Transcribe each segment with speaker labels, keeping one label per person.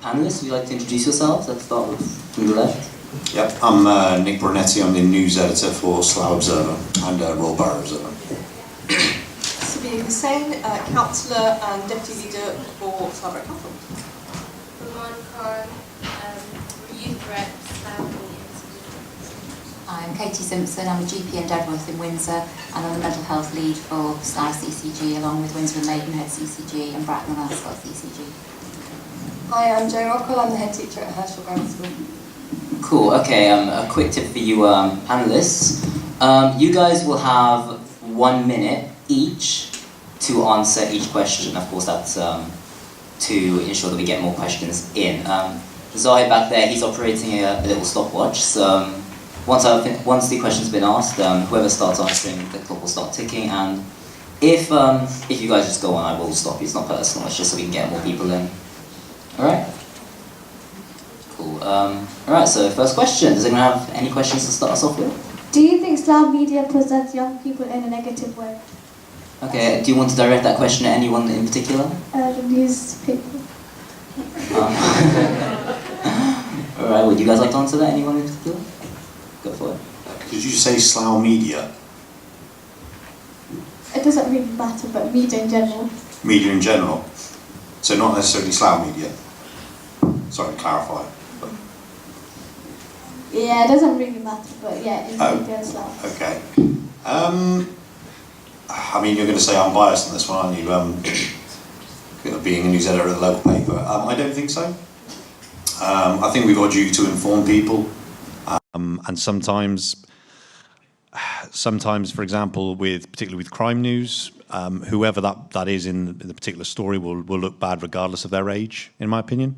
Speaker 1: panellists, would you like to introduce yourselves? Let's start with from the left.
Speaker 2: Yep, I'm Nick Brunetti. I'm the news editor for Slough Observer and Royal Borough Observer.
Speaker 3: Sabine Hussain, councillor and deputy leader for Slough Borough Council.
Speaker 4: Roman Khan, youth rep, Slough.
Speaker 5: I'm Katie Simpson. I'm a GP in Dedworth in Windsor, and I'm the mental health lead for Slough CCG, along with Windsor and Maidenhead CCG and Bratton and Ascot CCG.
Speaker 6: Hi, I'm Jo Rockwell. I'm the head teacher at Herschel Grammar School.
Speaker 1: Cool. Okay. A quick tip for you panelists. You guys will have 1 minute each to answer each question. Of course, that's to ensure that we get more questions in. Zahid back there, he's operating a little stopwatch. So once the question's been asked, whoever starts answering, the clock will start ticking. And if you guys just go on, I will stop you. It's not personal. It's just so we can get more people in. All right. Cool. All right. So first question. Does anyone have any questions to start us off with?
Speaker 6: Do you think Slough media presents young people in a negative way?
Speaker 1: Okay. Do you want to direct that question at anyone in particular?
Speaker 6: The newspaper.
Speaker 1: All right. Would you guys like to answer that? Anyone in particular? Go for it.
Speaker 2: Did you say Slough media?
Speaker 6: It doesn't really matter, but media in general.
Speaker 2: Media in general? So not necessarily Slough media? Sorry to clarify. But...
Speaker 6: Yeah, it doesn't really matter, but yeah, it's media in Slough.
Speaker 2: Okay. I mean, you're going to say I'm biased on this one, aren't you? Being a news editor at the local paper. I don't think so. I think we've got a duty to inform people. And sometimes, for example, particularly with crime news, whoever that is in the particular story will look bad regardless of their age, in my opinion.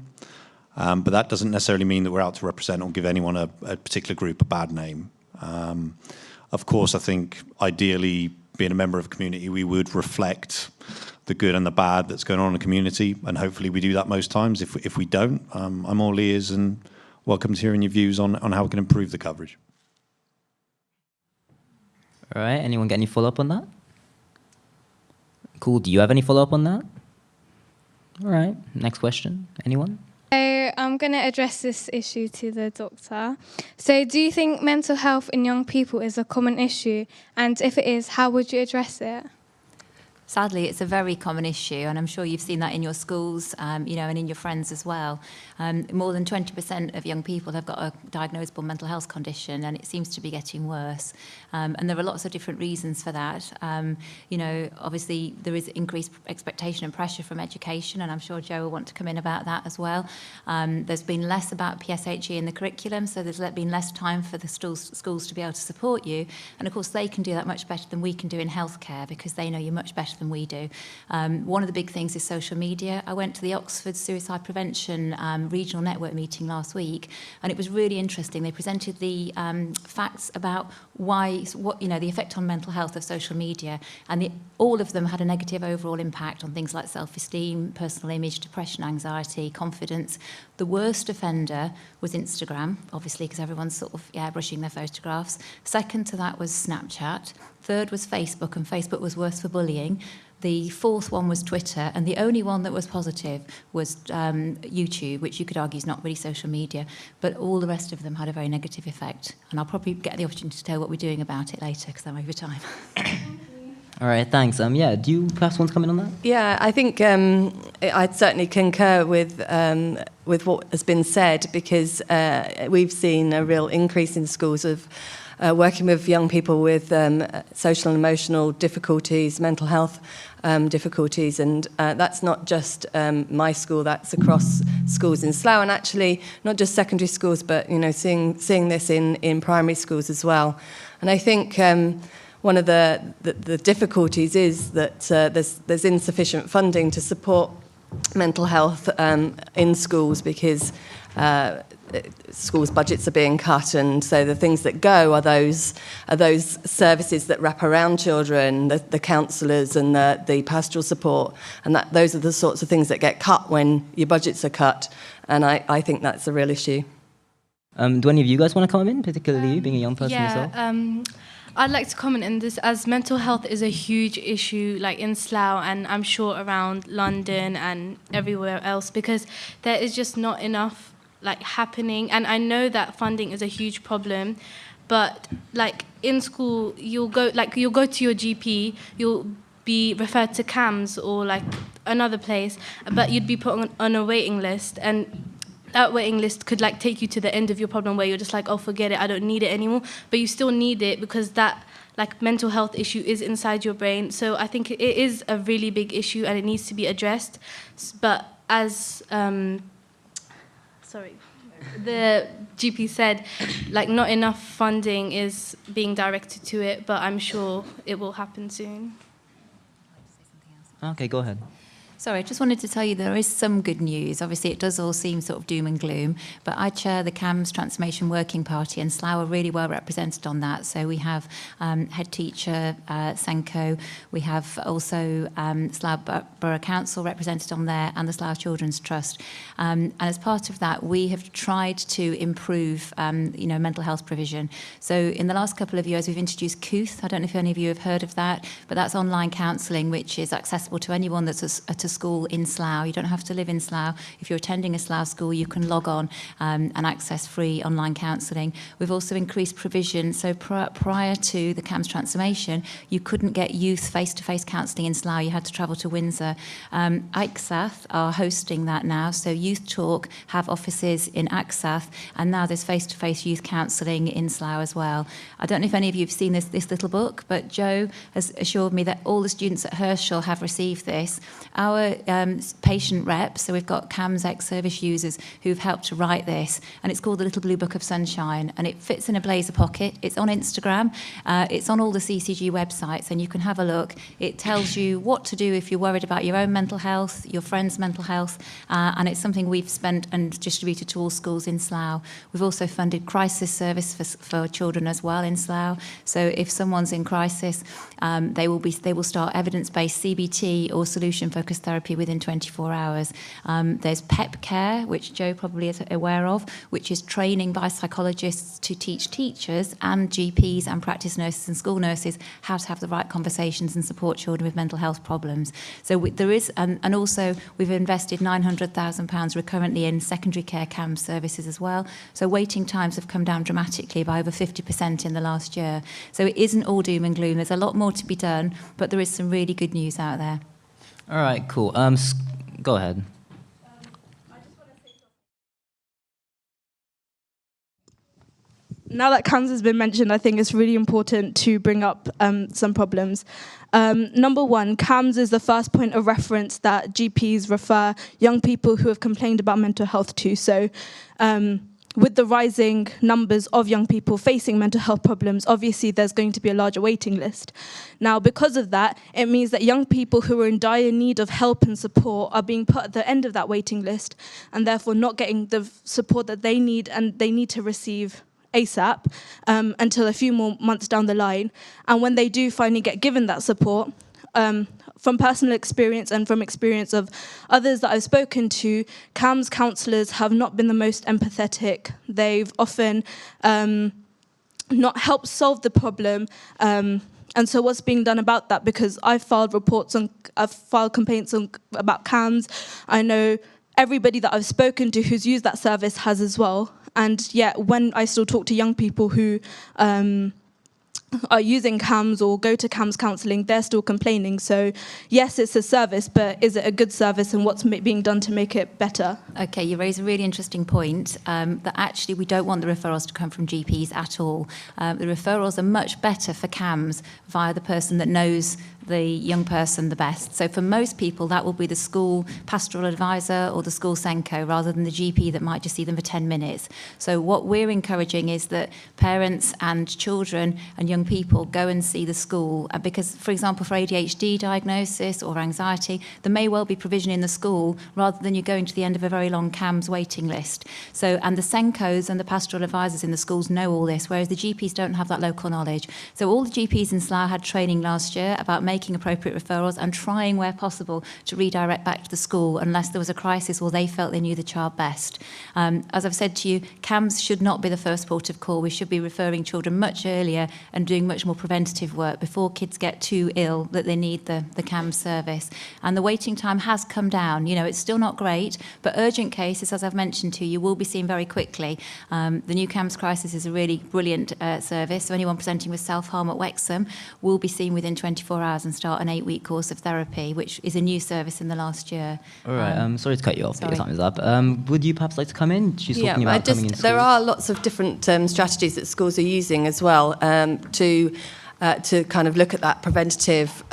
Speaker 2: But that doesn't necessarily mean that we're out to represent or give anyone a particular group a bad name. Of course, I think ideally, being a member of a community, we would reflect the good and the bad that's going on in the community, and hopefully we do that most times. If we don't, I'm all ears and welcome to hearing your views on how we can improve the coverage.
Speaker 7: All right, anyone get any follow-up on that? Cool, do you have any follow-up on that? All right, next question, anyone?
Speaker 4: So I'm going to address this issue to the doctor. So do you think mental health in young people is a common issue? And if it is, how would you address it?
Speaker 5: Sadly, it's a very common issue, and I'm sure you've seen that in your schools, and in your friends as well. More than 20% of young people have got a diagnosable mental health condition, and it seems to be getting worse. And there are lots of different reasons for that. Obviously there is increased expectation and pressure from education, and I'm sure Jo will want to come in about that as well. There's been less about PSHE in the curriculum, so there's been less time for the schools to be able to support you. And of course, they can do that much better than we can do in healthcare, because they know you much better than we do. One of the big things is social media. I went to the Oxford Suicide Prevention Regional Network meeting last week, and it was really interesting. They presented the facts about the effect on mental health of social media, and all of them had a negative overall impact on things like self-esteem, personal image, depression, anxiety, confidence. The worst offender was Instagram, obviously, because everyone's sort of brushing their photographs. Second to that was Snapchat. Third was Facebook, and Facebook was worse for bullying. The fourth one was Twitter, and the only one that was positive was YouTube, which you could argue is not really social media, but all the rest of them had a very negative effect. And I'll probably get the opportunity to tell what we're doing about it later, because I'm over time.
Speaker 7: All right, thanks. Do you perhaps want to come in on that?
Speaker 8: Yeah, I think I'd certainly concur with what has been said, because we've seen a real increase in schools of working with young people with social and emotional difficulties, mental health difficulties, and that's not just my school, that's across schools in Slough, and actually not just secondary schools, but seeing this in primary schools as well. And I think one of the difficulties is that there's insufficient funding to support mental health in schools, because schools' budgets are being cut, and so the things that go are those services that wrap around children, the counsellors and the pastoral support, and those are the sorts of things that get cut when your budgets are cut, and I think that's a real issue.
Speaker 7: Do any of you guys want to come in, particularly you, being a young person yourself?
Speaker 9: I'd like to comment on this, as mental health is a huge issue, like in Slough, and I'm sure around London and everywhere else, because there is just not enough like happening. And I know that funding is a huge problem, but like in school, you'll go to your GP, you'll be referred to CAMS or like another place, but you'd be put on a waiting list, and that waiting list could like take you to the end of your problem where you're just like, oh, forget it, I don't need it anymore. But you still need it because that like mental health issue is inside your brain. So I think it is a really big issue and it needs to be addressed. But as the GP said, like not enough funding is being directed to it, but I'm sure it will happen soon.
Speaker 7: Okay, go ahead.
Speaker 5: Sorry, I just wanted to tell you there is some good news. Obviously, it does all seem sort of doom and gloom, but I chair the CAMS Transformation Working Party, and Slough are really well represented on that. So we have head teacher Senko, we have also Slough Borough Council represented on there, and the Slough Children's Trust. And as part of that, we have tried to improve, mental health provision. So in the last couple of years, we've introduced Saath. I don't know if any of you have heard of that, but that's online counselling, which is accessible to anyone that's at a school in Slough. You don't have to live in Slough. If you're attending a Slough school, you can log on and access free online counselling. We've also increased provision. So prior to the CAMS transformation, you couldn't get youth face-to-face counselling in Slough. You had to travel to Windsor. Saath are hosting that now. So Youth Talk have offices in Saath, and now there's face-to-face youth counselling in Slough as well. I don't know if any of you have seen this little book, but Joe has assured me that all the students at Herschel have received this. Our patient reps, so we've got CAMS ex-service users who've helped to write this, and it's called The Little Blue Book of Sunshine, and it fits in a blazer pocket. It's on Instagram, it's on all the CCG websites, and you can have a look. It tells you what to do if you're worried about your own mental health, your friend's mental health, and it's something we've spent and distributed to all schools in Slough. We've also funded crisis service for children as well in Slough, so if someone's in crisis, they will start evidence-based CBT or solution-focused therapy within 24 hours. There's PEP care, which Joe probably is aware of, which is training by psychologists to teach teachers and GPs and practice nurses and school nurses how to have the right conversations and support children with mental health problems. So there is, and also we've invested £900,000 recurrently in secondary care CAMS services as well. So waiting times have come down dramatically by over 50% in the last year. So it isn't all doom and gloom. There's a lot more to be done, but there is some really good news out there.
Speaker 7: All right, cool. Go ahead.
Speaker 10: Now that CAMS has been mentioned, I think it's really important to bring up some problems. Number one, CAMS is the first point of reference that GPs refer young people who have complained about mental health to. So with the rising numbers of young people facing mental health problems, obviously there's going to be a larger waiting list. Now, because of that, it means that young people who are in dire need of help and support are being put at the end of that waiting list and therefore not getting the support that they need and they need to receive ASAP until a few more months down the line. And when they do finally get given that support, from personal experience and from experience of others that I've spoken to, CAMS counsellors have not been the most empathetic. They've often not helped solve the problem. And so what's being done about that? Because I've filed complaints about CAMS. I know everybody that I've spoken to who's used that service has as well. And yet when I still talk to young people who are using CAMS or go to CAMS counselling, they're still complaining. So yes, it's a service, but is it a good service, and what's being done to make it better?
Speaker 5: Okay, you raise a really interesting point, that actually we don't want the referrals to come from GPs at all. The referrals are much better for CAMS via the person that knows the young person the best. So for most people, that will be the school pastoral advisor or the school Senko rather than the GP that might just see them for 10 minutes. So what we're encouraging is that parents and children and young young people go and see the school, because, for example, for ADHD diagnosis or anxiety, there may well be provision in the school rather than you going to the end of a very long CAMS waiting list. So, and the SENCOs and the pastoral advisors in the schools know all this, whereas the GPs don't have that local knowledge. So all the GPs in Slough had training last year about making appropriate referrals and trying, where possible, to redirect back to the school unless there was a crisis or they felt they knew the child best. As I've said to you, CAMS should not be the first port of call. We should be referring children much earlier and doing much more preventative work before kids get too ill that they need the CAMS service. And the waiting time has come down. You know, it's still not great, but urgent cases, as I've mentioned to you, will be seen very quickly. The new CAMS crisis is a really brilliant service. So anyone presenting with self-harm at Wexham will be seen within 24 hours and start an 8-week course of therapy, which is a new service in the last year.
Speaker 7: All right, sorry to cut you off, but your time is up. Would you perhaps like to come in? She's talking about coming in schools.
Speaker 8: There are lots of different strategies that schools are using as well to kind of look at that preventative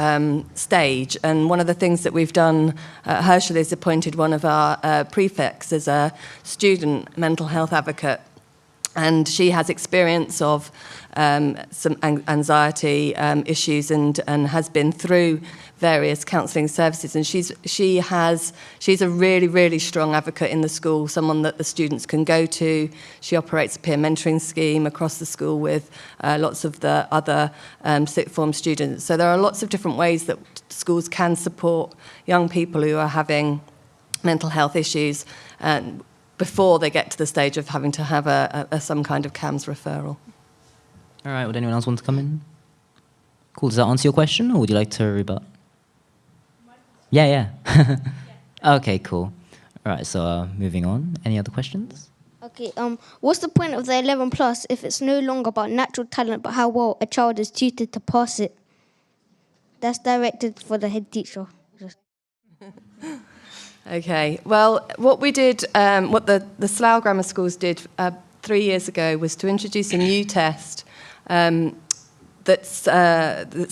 Speaker 8: stage. And one of the things that we've done, Herschel has appointed one of our prefects as a student mental health advocate, and she has experience of some anxiety issues and has been through various counselling services, and she's a really strong advocate in the school, someone that the students can go to. She operates a peer mentoring scheme across the school with lots of the other sixth form students. So there are lots of different ways that schools can support young people who are having mental health issues before they get to the stage of having to have some kind of CAMS referral.
Speaker 7: All right, would anyone else want to come in? Cool, does that answer your question, or would you like to rebut? Yeah. Okay, cool. All right, so moving on. Any other questions?
Speaker 11: Okay, what's the point of the 11 plus if it's no longer about natural talent but how well a child is tutored to pass it? That's directed for the head teacher.
Speaker 8: Okay, well, what we did, what the Slough Grammar Schools did 3 years ago was to introduce a new test that's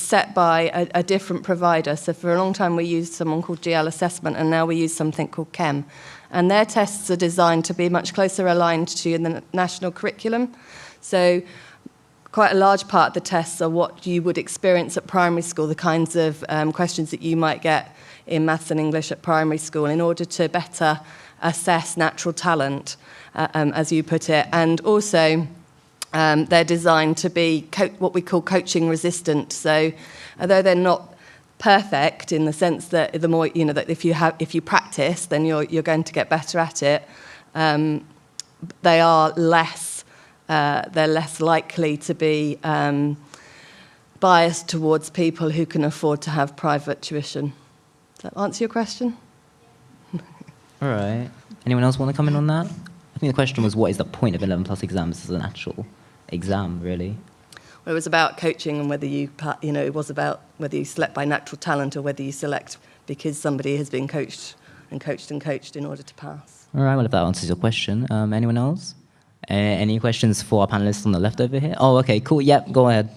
Speaker 8: set by a different provider. So for a long time we used someone called GL Assessment, and now we use something called CHEM. And their tests are designed to be much closer aligned to the national curriculum. So quite a large part of the tests are what you would experience at primary school, the kinds of questions that you might get in maths and English at primary school, in order to better assess natural talent, as you put it. And also, they're designed to be what we call coaching resistant. So although they're not perfect in the sense that the more, you know, that if you practice, then you're going to get better at it, they are less likely to be biased towards people who can afford to have private tuition. Does that answer your question?
Speaker 7: All right. Anyone else want to come in on that? I think the question was, what is the point of 11 plus exams as an actual exam, really?
Speaker 8: Well, it was about coaching, and whether it was about whether you select by natural talent or whether you select because somebody has been coached and coached and coached in order to pass.
Speaker 7: All right, well, if that answers your question. Anyone else? Any questions for our panellists on the left over here? Oh, okay, cool. Yep, go ahead.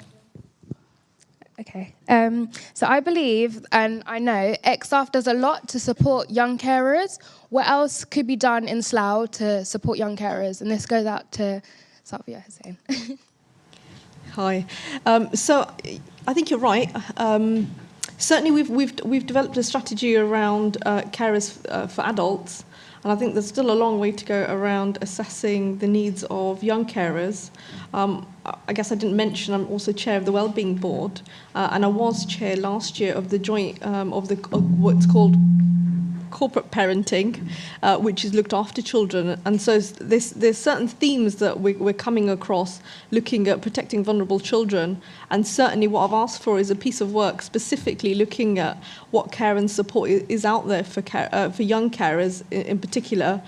Speaker 12: Okay. So I believe, and I know, Saath does a lot to support young carers. What else could be done in Slough to support young carers? And this goes out to Safia Hussain.
Speaker 3: Hi. So I think you're right. Certainly we've developed a strategy around carers for adults, and I think there's still a long way to go around assessing the needs of young carers. I guess I didn't mention I'm also chair of the Wellbeing Board, and I was chair last year of the joint of what's called corporate parenting, which is looked after children. And so there's certain themes that we're coming across, looking at protecting vulnerable children. And certainly what I've asked for is a piece of work specifically looking at what care and support is out there for young carers in particular.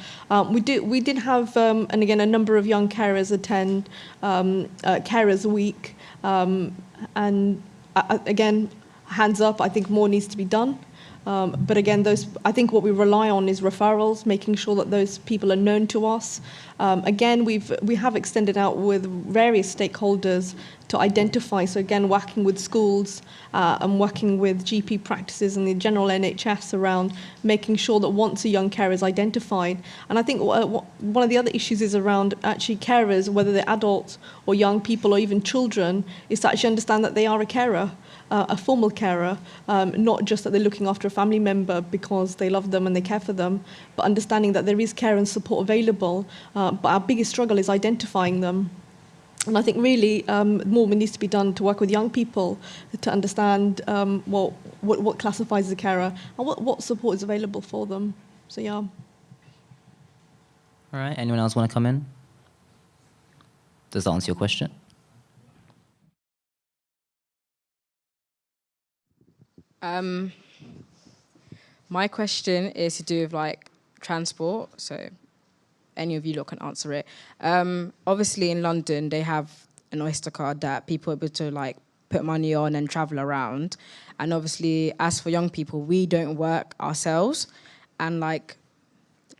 Speaker 3: We did have, and again, a number of young carers attend Carers Week. And again, hands up. I think more needs to be done. But again, I think what we rely on is referrals, making sure that those people are known to us. Again, we have extended out with various stakeholders to identify. So again, working with schools and working with GP practices and the general NHS around making sure that once a young carer is identified. And I think one of the other issues is around actually carers, whether they're adults or young people or even children, is to actually understand that they are a carer. A formal carer, not just that they're looking after a family member because they love them and they care for them, but understanding that there is care and support available. But our biggest struggle is identifying them. And I think really more needs to be done to work with young people to understand what classifies as a carer and what support is available for them. So yeah.
Speaker 7: All right, anyone else want to come in? Does that answer your question?
Speaker 13: My question is to do with like transport, so any of you lot can answer it. Obviously in London they have an Oyster card that people are able to like put money on and travel around, and obviously as for young people we don't work ourselves, and like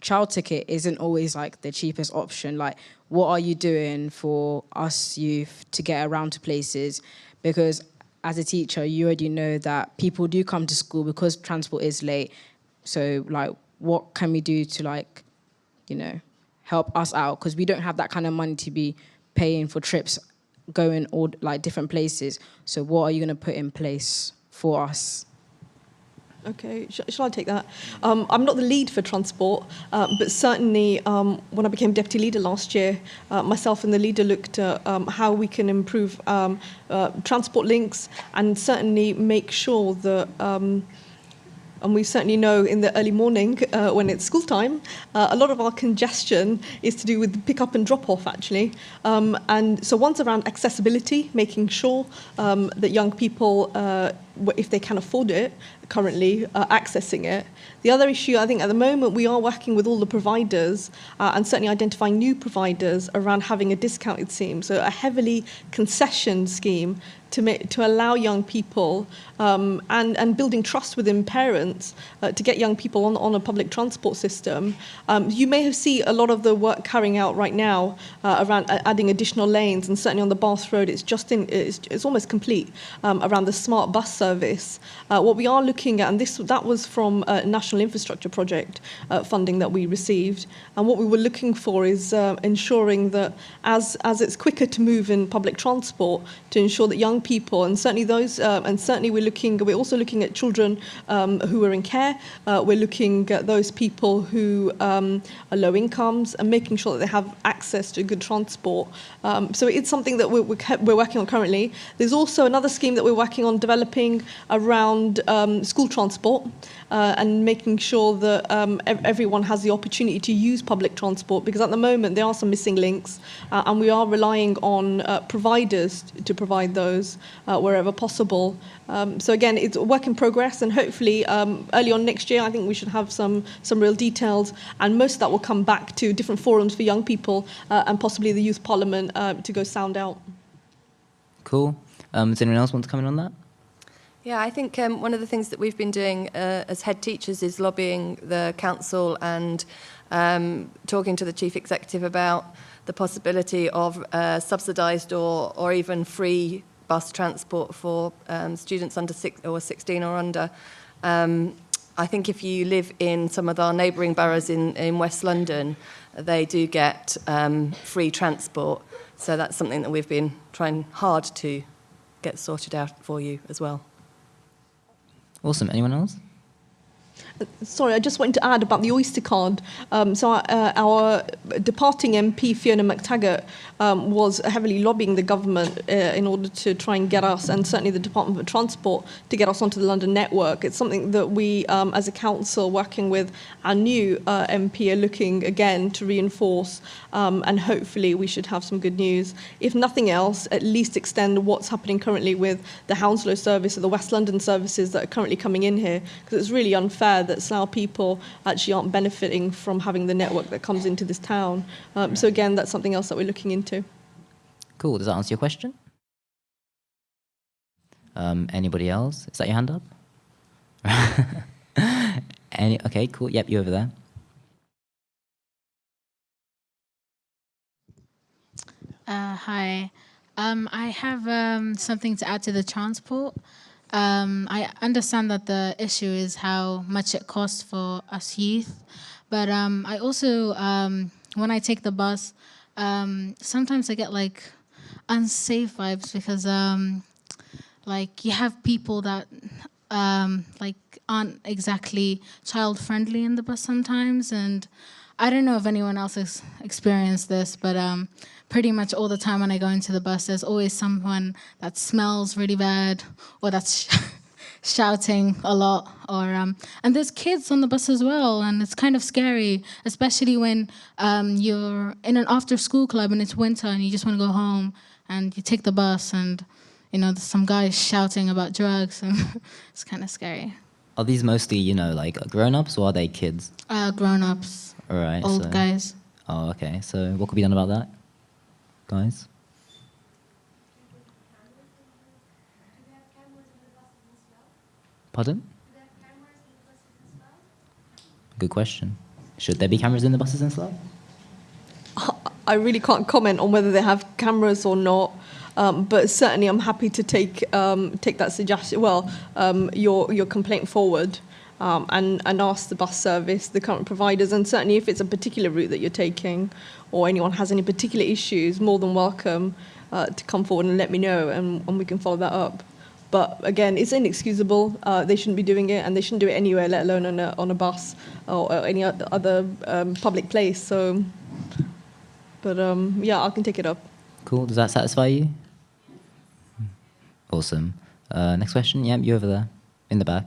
Speaker 13: child ticket isn't always like the cheapest option. Like what are you doing for us youth to get around to places? Because as a teacher, you already know that people do come to school because transport is late. So, like, what can we do to, like, you know, help us out? Because we don't have that kind of money to be paying for trips, going all, like, different places. So what are you going to put in place for us?
Speaker 3: Okay, shall I take that? I'm not the lead for transport, but certainly when I became deputy leader last year, myself and the leader looked at how we can improve transport links and certainly make sure that and we certainly know in the early morning when it's school time, a lot of our congestion is to do with pick up and drop off actually. And so one's around accessibility, making sure that young people, if they can afford it, currently accessing it. The other issue, I think at the moment, we are working with all the providers and certainly identifying new providers around having a discounted scheme, so a heavily concession scheme to allow young people and building trust within parents to get young people on a public transport system. You may have seen a lot of the work carrying out right now around adding additional lanes, and certainly on the Bath Road, it's almost complete around the smart bus service. What we are looking at, and that was from a national infrastructure project funding that we received, and what we were looking for is ensuring that as it's quicker to move in public transport, to ensure that young people, and certainly those, and certainly we're also looking at children who are in care. We're looking at those people who are low incomes and making sure that they have access to good transport. So it's something that we're working on currently. There's also another scheme that we're working on developing around school transport and making sure that everyone has the opportunity to use public transport, because at the moment there are some missing links and we are relying on providers to provide those wherever possible. So again, it's a work in progress, and hopefully early on next year I think we should have some real details, and most of that will come back to different forums for young people and possibly the Youth Parliament to go sound out.
Speaker 7: Cool. Does anyone else want to come in on that?
Speaker 8: Yeah, I think one of the things that we've been doing as head teachers is lobbying the council and talking to the chief executive about the possibility of subsidised or even free bus transport for students under 16 or under. I think if you live in some of our neighbouring boroughs in West London, they do get free transport. So that's something that we've been trying hard to get sorted out for you as well.
Speaker 7: Awesome. Anyone else?
Speaker 3: Sorry, I just wanted to add about the Oyster card. So our departing MP, Fiona McTaggart, was heavily lobbying the government in order to try and get us, and certainly the Department for Transport, to get us onto the London network. It's something that we, as a council, working with our new MP, are looking again to reinforce, and hopefully we should have some good news. If nothing else, at least extend what's happening currently with the Hounslow service or the West London services that are currently coming in here, because it's really unfair that Slough people actually aren't benefiting from having the network that comes into this town. So again, that's something else that we're looking into.
Speaker 7: Cool. Does that answer your question? Anybody else? Is that your hand up? Okay, cool. Yep, you over there.
Speaker 14: Hi. I have something to add to the transport. I understand that the issue is how much it costs for us youth, but I also, when I take the bus, sometimes I get like unsafe vibes because like you have people that like aren't exactly child friendly in the bus sometimes, and I don't know if anyone else has experienced this, but pretty much all the time when I go into the bus, there's always someone that smells really bad or that's shouting a lot, or and there's kids on the bus as well, and it's kind of scary, especially when you're in an after-school club and it's winter and you just want to go home and you take the bus and there's some guy shouting about drugs and it's kind of scary.
Speaker 7: Are these mostly, like grown-ups or are they kids?
Speaker 14: Grown-ups.
Speaker 7: All right.
Speaker 14: Old guys.
Speaker 7: Oh, okay. So what could be done about that, guys? Pardon? Good question. Should there be cameras in the buses in Slough?
Speaker 3: I really can't comment on whether they have cameras or not, but certainly I'm happy to take that suggestion. Well, your complaint forward and ask the bus service, the current providers, and certainly if it's a particular route that you're taking, or anyone has any particular issues, more than welcome to come forward and let me know, and we can follow that up. But again, it's inexcusable. They shouldn't be doing it, and they shouldn't do it anywhere, let alone on a bus or any other public place. So, but yeah, I can take it up.
Speaker 7: Cool. Does that satisfy you? Awesome. Next question. Yep, you over there, in the back.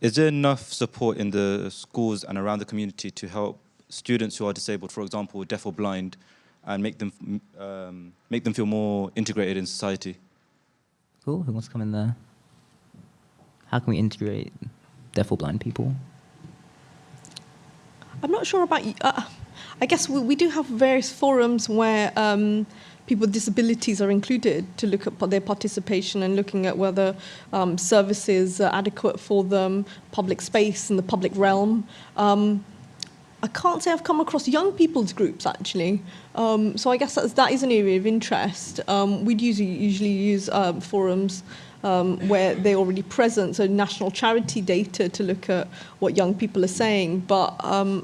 Speaker 15: Is there enough support in the schools and around the community to help students who are disabled, for example, deaf or blind, and make them feel more integrated in society?
Speaker 7: Cool. Who wants to come in there? How can we integrate deaf or blind people?
Speaker 3: I'm not sure about. I guess we do have various forums where people with disabilities are included to look at their participation and looking at whether services are adequate for them, public space in the public realm. I can't say I've come across young people's groups, actually. So I guess that is an area of interest. We'd usually use forums where they're already present, so national charity data to look at what young people are saying. But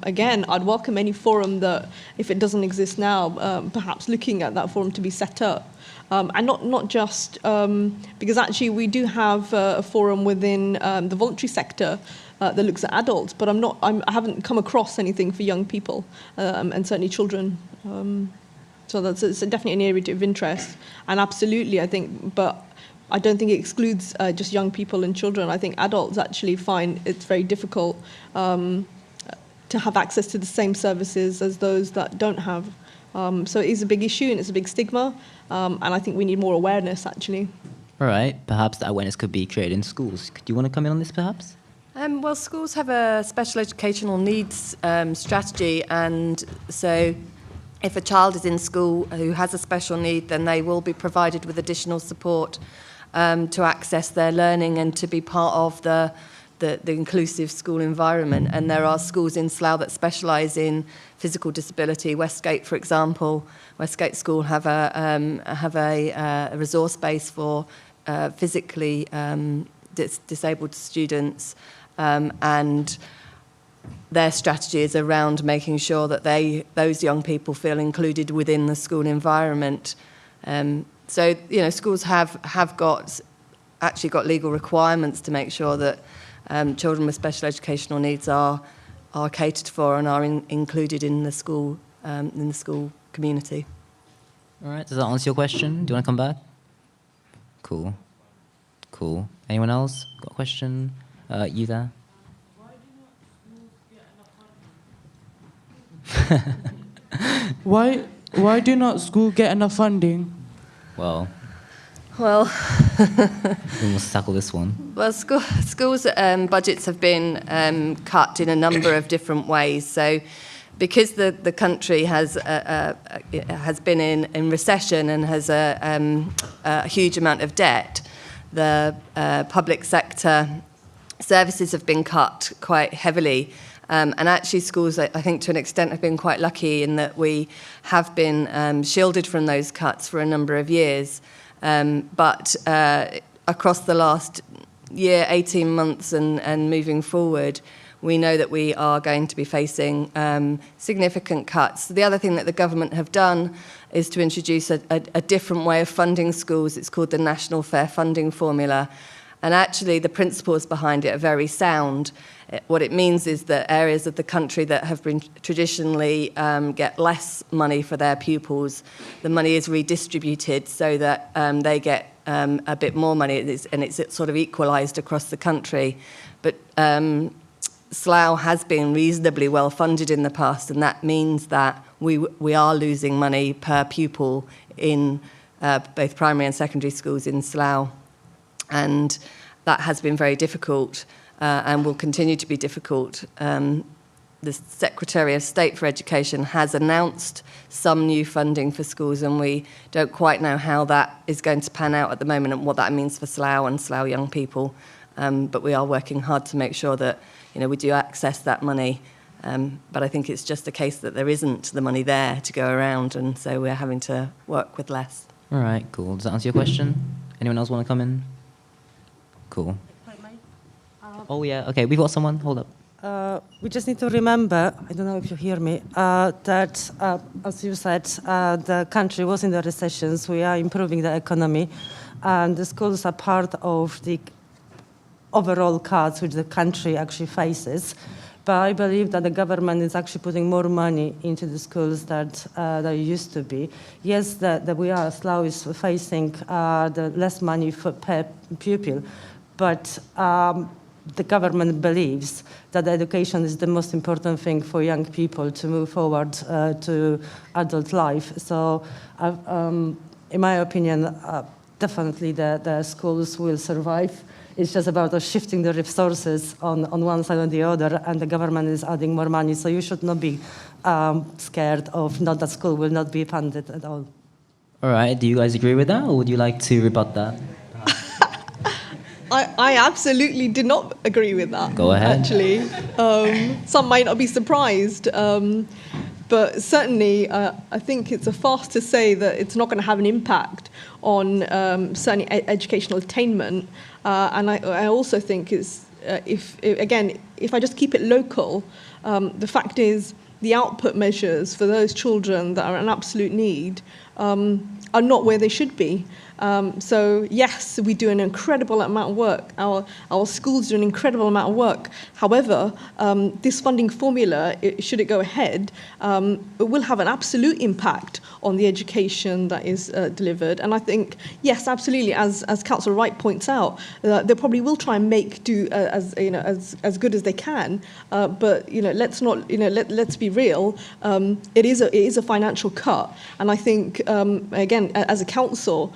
Speaker 3: again, I'd welcome any forum that, if it doesn't exist now, perhaps looking at that forum to be set up. And not just, because actually we do have a forum within the voluntary sector that looks at adults, but I haven't come across anything for young people, and certainly children. So it's definitely an area of interest. And absolutely, I think, but I don't think it excludes just young people and children. I think adults actually find it's very difficult to have access to the same services as those that don't have. So it is a big issue and it's a big stigma, and I think we need more awareness, actually.
Speaker 7: All right. Perhaps that awareness could be created in schools. Do you want to come in on this, perhaps?
Speaker 8: Well, schools have a special educational needs strategy, and so if a child is in school who has a special need, then they will be provided with additional support to access their learning and to be part of the inclusive school environment. And there are schools in Slough that specialise in physical disability. Westgate, for example, Westgate School have a resource base for physically disabled students, and their strategy is around making sure that those young people feel included within the school environment. So, schools have actually got legal requirements to make sure that children with special educational needs are catered for and are included in the school community.
Speaker 7: All right. Does that answer your question? Do you want to come back? Cool. Anyone else got a question? You there?
Speaker 16: Why do not schools get enough funding?
Speaker 8: Well,
Speaker 7: who wants to tackle this one?
Speaker 8: Well, schools' budgets have been cut in a number of different ways. So because the country has been in recession and has a huge amount of debt, the public sector services have been cut quite heavily. And actually schools, I think to an extent, have been quite lucky in that we have been shielded from those cuts for a number of years. But across the last year, 18 months and moving forward, we know that we are going to be facing significant cuts. The other thing that the government have done is to introduce a different way of funding schools. It's called the National Fair Funding Formula. And actually, the principles behind it are very sound. What it means is that areas of the country that have been traditionally get less money for their pupils, the money is redistributed so that they get a bit more money, and it's sort of equalised across the country. But Slough has been reasonably well funded in the past, and that means that we are losing money per pupil in both primary and secondary schools in Slough. And that has been very difficult and will continue to be difficult. The Secretary of State for Education has announced some new funding for schools, and we don't quite know how that is going to pan out at the moment and what that means for Slough and Slough young people. But we are working hard to make sure that we do access that money. But I think it's just a case that there isn't the money there to go around, and so we're having to work with less.
Speaker 7: All right, cool. Does that answer your question? Anyone else want to come in? Cool. Oh, yeah. Okay, we've got someone. Hold up.
Speaker 17: We just need to remember, I don't know if you hear me, that, as you said, the country was in the recessions. We are improving the economy, and the schools are part of the overall cuts which the country actually faces. But I believe that the government is actually putting more money into the schools that used to be. Yes, that Slough is facing the less money per pupil, but the government believes that education is the most important thing for young people to move forward to adult life. So, in my opinion, definitely the schools will survive. It's just about shifting the resources on one side or the other, and the government is adding more money. So you should not be scared of not that school will not be funded at all.
Speaker 7: All right. Do you guys agree with that, or would you like to rebut that?
Speaker 3: I absolutely did not agree with that.
Speaker 7: Go ahead.
Speaker 3: Actually, some might not be surprised, but certainly I think it's a farce to say that it's not going to have an impact on certainly educational attainment. And I also think it's if I just keep it local, the fact is the output measures for those children that are in absolute need are not where they should be. So yes, we do an incredible amount of work. Our schools do an incredible amount of work. However, this funding formula, should it go ahead, it will have an absolute impact on the education that is delivered. And I think, yes, absolutely, as Councillor Wright points out, they probably will try and make do as good as they can. But let's not, let's be real. It is a financial cut, and I think again, as a council,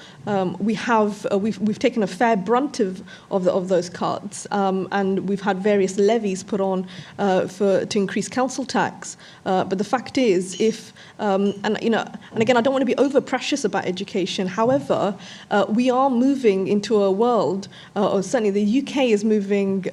Speaker 3: we've taken a fair brunt of those cuts, and we've had various levies put on to increase council tax. But the fact is, and again, I don't want to be over precious about education. However, we are moving into a world, or certainly the UK is moving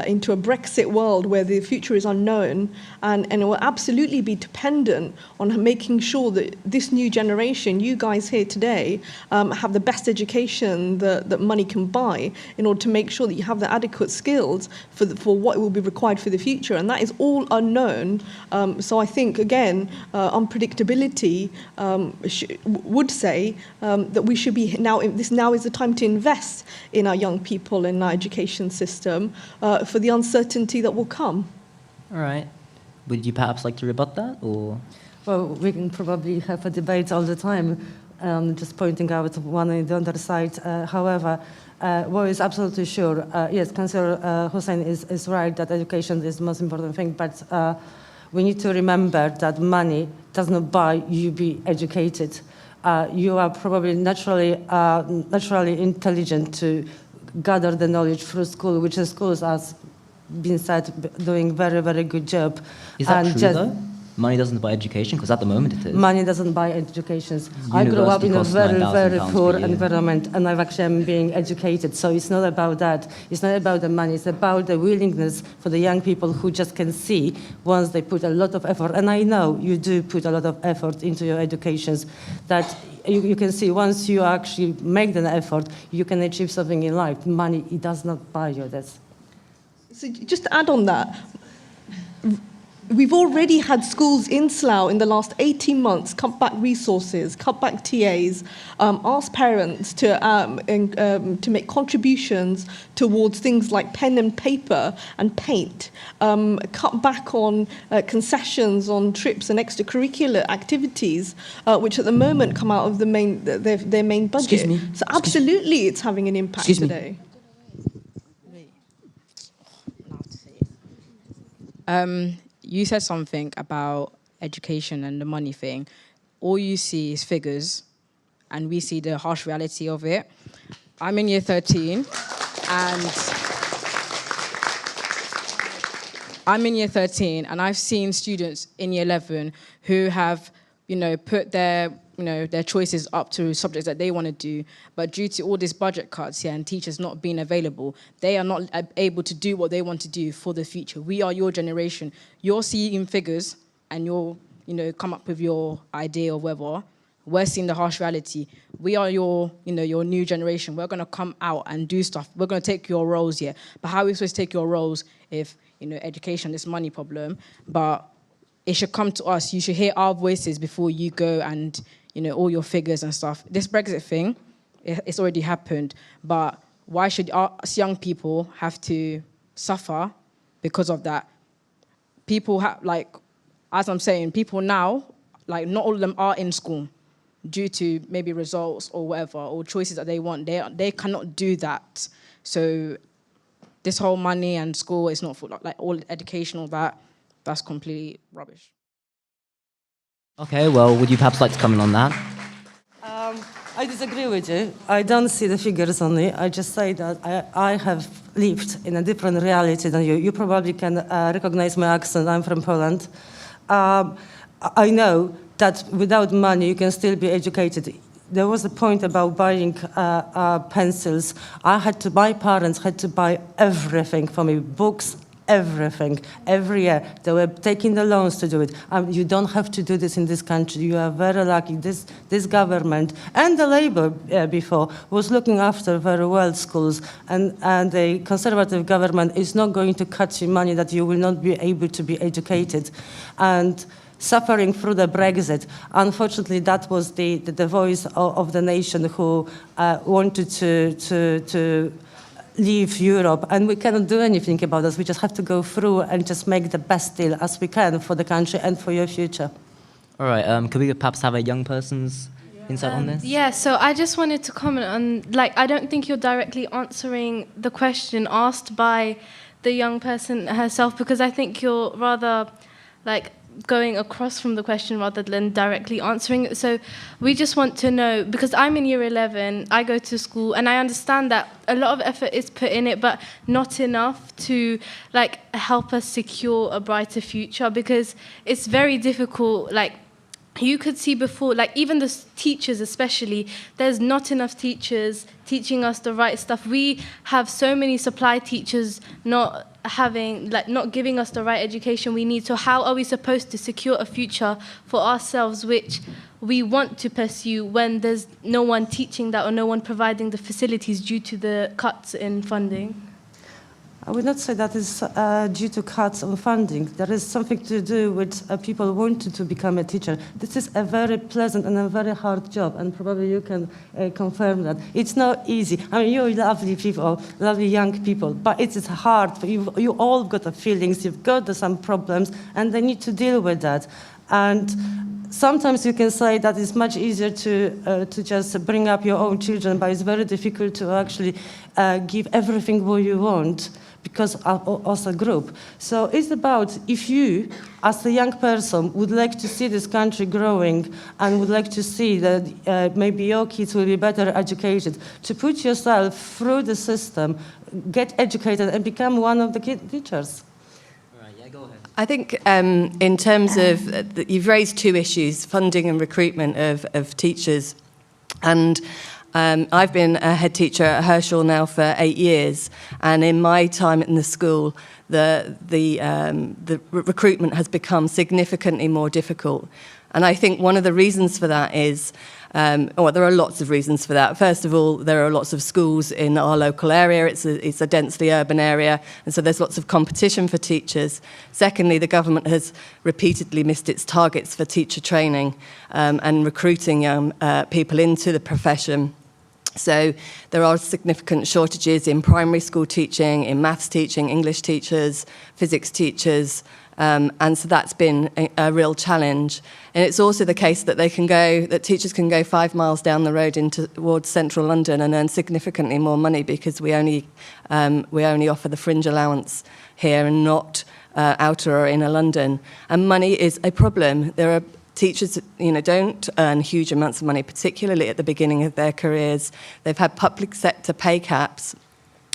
Speaker 3: into a Brexit world where the future is unknown, and it will absolutely be dependent on making sure that this new generation, you guys here today, have the best education that money can buy in order to make sure that you have the adequate skills for what will be required for the future, and that is all unknown. So I think, again, unpredictability would say that we should be now is the time to invest in our young people, in our education system, for the uncertainty that will come.
Speaker 7: All right. Would you perhaps like to rebut that, or?
Speaker 17: Well, we can probably have a debate all the time, just pointing out one and the other side. However, what is absolutely sure, yes, Councillor Hussain is right that education is the most important thing, but we need to remember that money does not buy you be educated. You are probably naturally intelligent to gather the knowledge through school, which the schools are been said, doing very, very good job.
Speaker 7: Is that
Speaker 17: And
Speaker 7: true,
Speaker 17: just
Speaker 7: though? Money doesn't buy education? Because at the moment it is.
Speaker 17: money doesn't buy education. I grew up in a
Speaker 7: costs
Speaker 17: very,
Speaker 7: £9,000
Speaker 17: very
Speaker 7: per
Speaker 17: poor
Speaker 7: year.
Speaker 17: environment, and I've actually am being educated. So it's not about that. It's not about the money. It's about the willingness for the young people who just can see once they put a lot of effort. And I know you do put a lot of effort into your educations, that you can see once you actually make the effort, you can achieve something in life. Money, it does not buy you this.
Speaker 3: So just to add on that, we've already had schools in Slough in the last 18 months cut back resources, cut back TAs, ask parents to make contributions towards things like pen and paper and paint, cut back on concessions on trips and extracurricular activities, which at the moment come out of their main budget.
Speaker 7: Excuse me.
Speaker 3: So absolutely it's having an impact today.
Speaker 13: You said something about education and the money thing. All you see is figures, and we see the harsh reality of it. I'm in year 13, and I've seen students in year 11 who have, put their choices up to subjects that they want to do, but due to all these budget cuts and teachers not being available, they are not able to do what they want to do for the future. We are your generation. You're seeing figures and you'll, come up with your idea or whatever. We're seeing the harsh reality. We are your new generation. We're going to come out and do stuff. We're going to take your roles here. But how are we supposed to take your roles if, education, this money problem, but it should come to us. You should hear our voices before you go and, all your figures and stuff. This Brexit thing, it's already happened, but why should us young people have to suffer because of that? People have, as I'm saying, people now, not all of them are in school due to maybe results or whatever, or choices that they want. They cannot do that. So this whole money and school is not for, all education, all that, that's completely rubbish.
Speaker 7: Okay, well, would you perhaps like to comment on that?
Speaker 17: I disagree with you. I don't see the figures only. I just say that I have lived in a different reality than you. You probably can recognize my accent. I'm from Poland. I know that without money, you can still be educated. There was a point about buying pencils. My parents had to buy everything for me, books, everything, every year. They were taking the loans to do it. You don't have to do this in this country. You are very lucky. This government and the Labour before was looking after very well schools, and the Conservative government is not going to cut you money that you will not be able to be educated. And suffering through the Brexit, unfortunately, that was the voice of the nation who wanted to leave Europe, and we cannot do anything about this. We just have to go through and just make the best deal as we can for the country and for your future.
Speaker 7: All right, could we perhaps have a young person's insight on this?
Speaker 9: Yeah, so I just wanted to comment on, I don't think you're directly answering the question asked by the young person herself, because I think you're rather, going across from the question rather than directly answering it. So we just want to know, because I'm in year 11, I go to school, and I understand that a lot of effort is put in it, but not enough to help us secure a brighter future, because it's very difficult. You could see before, even the teachers especially, there's not enough teachers teaching us the right stuff. We have so many supply teachers not giving us the right education we need. So how are we supposed to secure a future for ourselves which we want to pursue when there's no one teaching that or no one providing the facilities due to the cuts in funding?
Speaker 17: I would not say that is due to cuts on funding. There is something to do with people wanting to become a teacher. This is a very pleasant and a very hard job, and probably you can confirm that. It's not easy. I mean, you're lovely people, lovely young people, but it is hard. You all got the feelings, you've got some problems, and they need to deal with that. And sometimes you can say that it's much easier to just bring up your own children, but it's very difficult to actually give everything what you want. because of us a group. So it's about if you, as a young person, would like to see this country growing and would like to see that maybe your kids will be better educated, to put yourself through the system, get educated and become one of the teachers.
Speaker 8: I think in terms of, you've raised two issues, funding and recruitment of teachers. And I've been a head teacher at Herschel now for 8 years. And in my time in the school, the recruitment has become significantly more difficult. And I think one of the reasons for that is, well, there are lots of reasons for that. First of all, there are lots of schools in our local area. It's a densely urban area, and so there's lots of competition for teachers. Secondly, the government has repeatedly missed its targets for teacher training and recruiting young people into the profession. So there are significant shortages in primary school teaching, in maths teaching, English teachers, physics teachers, and so that's been a real challenge. And it's also the case that teachers can go 5 miles down the road towards central London and earn significantly more money because we only offer the fringe allowance here and not outer or inner London. And money is a problem. There are teachers, don't earn huge amounts of money, particularly at the beginning of their careers. They've had public sector pay caps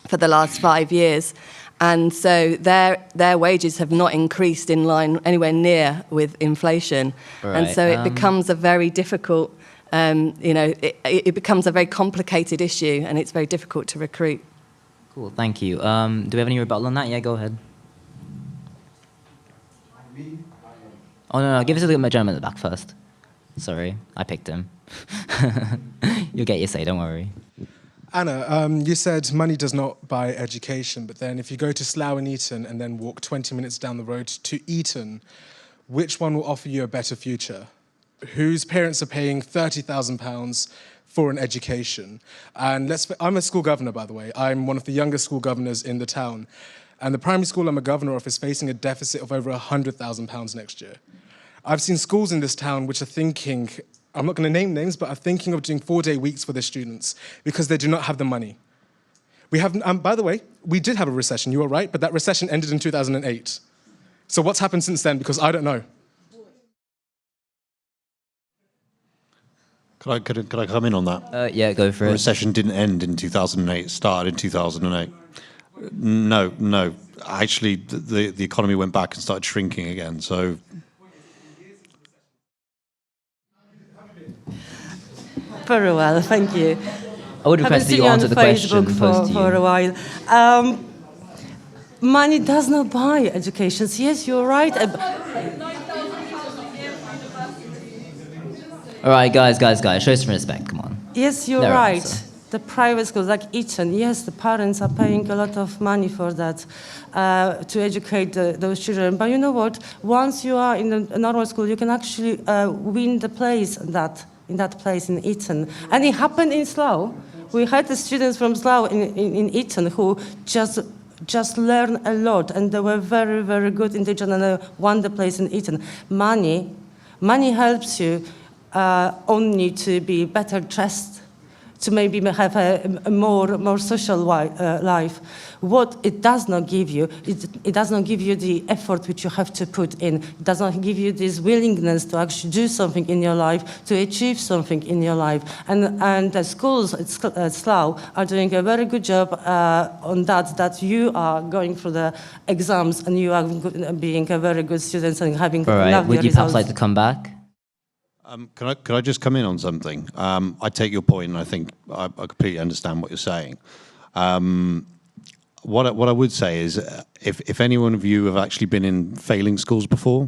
Speaker 8: for the last 5 years. And so their wages have not increased in line anywhere near with inflation. Right. And so it becomes a very difficult, it becomes a very complicated issue, and it's very difficult to recruit.
Speaker 7: Cool, thank you. Do we have any rebuttal on that? Yeah, go ahead. Oh, no, give us a little gentleman at the back first. Sorry, I picked him. You'll get your say, don't worry.
Speaker 18: Anna, you said money does not buy education, but then if you go to Slough and Eton and then walk 20 minutes down the road to Eton, which one will offer you a better future? Whose parents are paying £30,000 for an education? And I'm a school governor, by the way. I'm one of the youngest school governors in the town. And the primary school I'm a governor of is facing a deficit of over £100,000 next year. I've seen schools in this town which are thinking, I'm not going to name names, but are thinking of doing 4-day weeks for their students because they do not have the money. We have, by the way, we did have a recession, you are right, but that recession ended in 2008. So what's happened since then? Because I don't know.
Speaker 2: Could I come in on that?
Speaker 7: Yeah, go for it.
Speaker 2: The recession didn't end in 2008, it started in 2008. No. Actually, the economy went back and started shrinking again, so...
Speaker 17: Very well, thank you.
Speaker 7: I would request that you answer the question posed to you.
Speaker 17: For a while. Money does not buy education. Yes, you're right.
Speaker 7: All right, guys, show some respect, come on.
Speaker 17: Yes, you're right. The private schools like Eton, yes, the parents are paying a lot of money for that, to educate those children. But you know what? Once you are in a normal school, you can actually win the place in that place in Eton. And it happened in Slough. We had the students from Slough in Eton who just learned a lot, and they were very, very good in teaching, and they won the place in Eton. Money helps you only to be better dressed, to maybe have a more social life. What it does not give you, it does not give you the effort which you have to put in. It does not give you this willingness to actually do something in your life, to achieve something in your life. And the schools at Slough are doing a very good job on that you are going through the exams and you are being a very good student and having lovely results.
Speaker 7: Would you perhaps like to come back?
Speaker 2: Could I just come in on something? I take your point, and I think I completely understand what you're saying. What I would say is, if any one of you have actually been in failing schools before,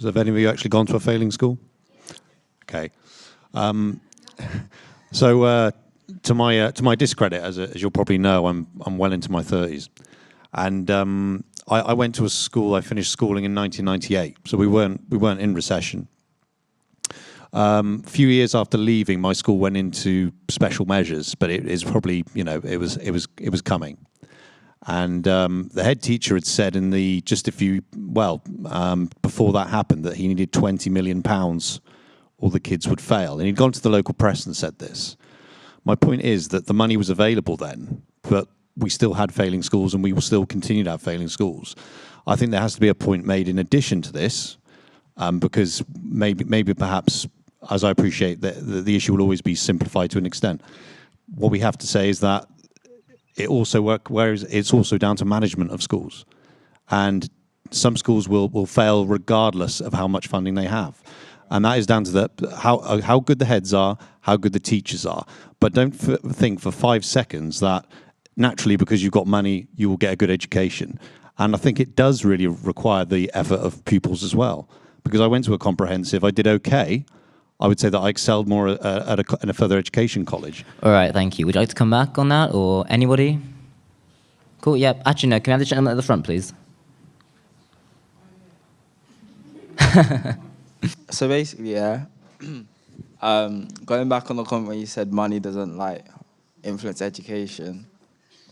Speaker 2: have any of you actually gone to a failing school? Okay. So to my discredit, as you'll probably know, I'm well into my 30s, and I went to a school. I finished schooling in 1998, so we weren't in recession. A few years after leaving, my school went into special measures, but it is probably, it was coming. And the head teacher had said before that happened, that he needed £20 million or the kids would fail. And he'd gone to the local press and said this. My point is that the money was available then, but we still had failing schools and we will still continue to have failing schools. I think there has to be a point made in addition to this, because maybe perhaps, as I appreciate, the issue will always be simplified to an extent. What we have to say is that it's also down to management of schools. And some schools will fail regardless of how much funding they have. And that is down to how good the heads are, how good the teachers are. But don't think for 5 seconds that naturally, because you've got money, you will get a good education. And I think it does really require the effort of pupils as well. Because I went to a comprehensive, I did okay. I would say that I excelled more in a further education college.
Speaker 7: All right, thank you. Would you like to come back on that, or anybody? Cool, yeah. Actually, no, can we have the gentleman at the front, please?
Speaker 19: So basically, yeah, going back on the comment where you said money doesn't, like, influence education,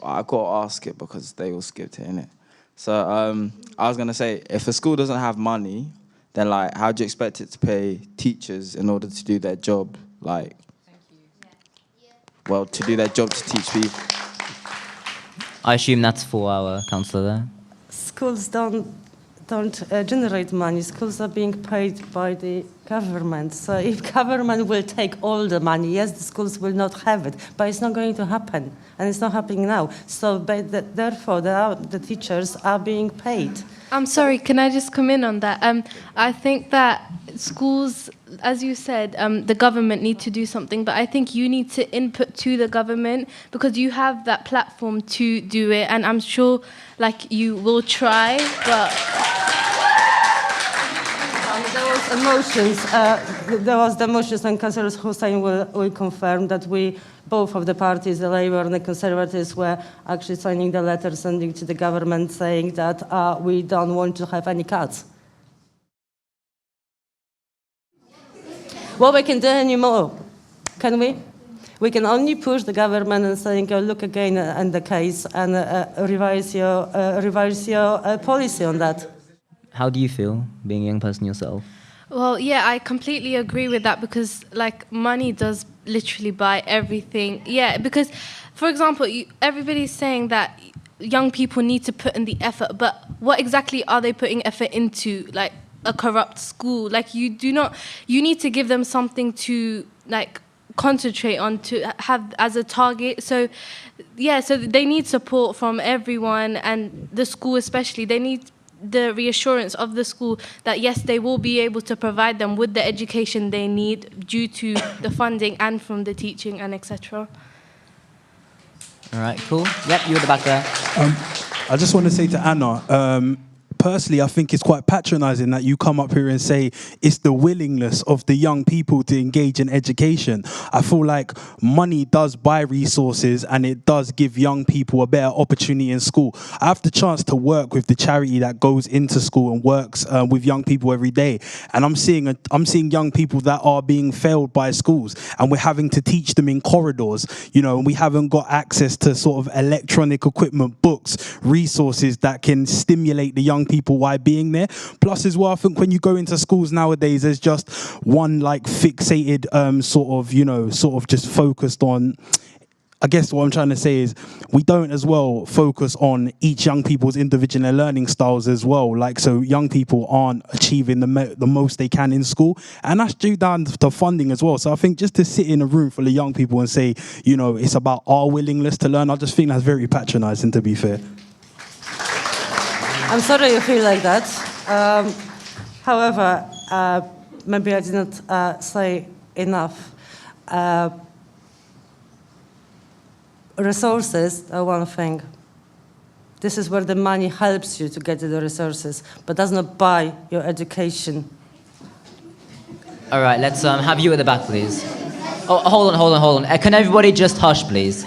Speaker 19: I got to ask it because they all skipped it, innit? So I was going to say, if a school doesn't have money, then, like, how do you expect it to pay teachers in order to do their job? Like, well, to do their job to teach people.
Speaker 7: I assume that's for our councillor there.
Speaker 17: Schools don't generate money. Schools are being paid by the government. So if government will take all the money, yes, the schools will not have it, but it's not going to happen, and it's not happening now. So therefore, the teachers are being paid.
Speaker 9: I'm sorry, can I just come in on that? I think that schools, as you said, the government need to do something, but I think you need to input to the government because you have that platform to do it, and I'm sure, like, you will try, but...
Speaker 17: There was the motions, and Councillor Hussain will confirm that both of the parties, the Labour and the Conservatives, were actually signing the letter sending to the government saying that we don't want to have any cuts. What we can do anymore, can we? We can only push the government and saying, oh, look again in the case and revise your policy on that.
Speaker 7: How do you feel, being a young person yourself?
Speaker 9: Well, yeah, I completely agree with that because, like, money does literally buy everything. Yeah, because, for example, everybody's saying that young people need to put in the effort, but what exactly are they putting effort into? Like, a corrupt school? Like, you need to give them something to, like, concentrate on, to have as a target. So, yeah, so they need support from everyone, and the school especially. They need the reassurance of the school that yes, they will be able to provide them with the education they need due to the funding and from the teaching and etc.
Speaker 7: All right, cool. Yep, you at the back there.
Speaker 20: I just want to say to Anna, personally, I think it's quite patronising that you come up here and say it's the willingness of the young people to engage in education. I feel like money does buy resources and it does give young people a better opportunity in school. I have the chance to work with the charity that goes into school and works with young people every day, and I'm seeing young people that are being failed by schools, and we're having to teach them in corridors, you know, and we haven't got access to sort of electronic equipment, books, resources that can stimulate the young people while being there. Plus as well, I think when you go into schools nowadays, there's just one like fixated sort of just focused on, I guess what I'm trying to say is we don't as well focus on each young people's individual learning styles as well. Like, so young people aren't achieving the most they can in school, and that's due down to funding as well. So I think just to sit in a room full of young people and say, you know, it's about our willingness to learn, I just think that's very patronising, to be fair.
Speaker 17: I'm sorry you feel like that. However, maybe I did not say enough. Resources are one thing. This is where the money helps you to get to the resources, but does not buy your education.
Speaker 7: All right, let's have you at the back, please. Oh, hold on. Can everybody just hush, please?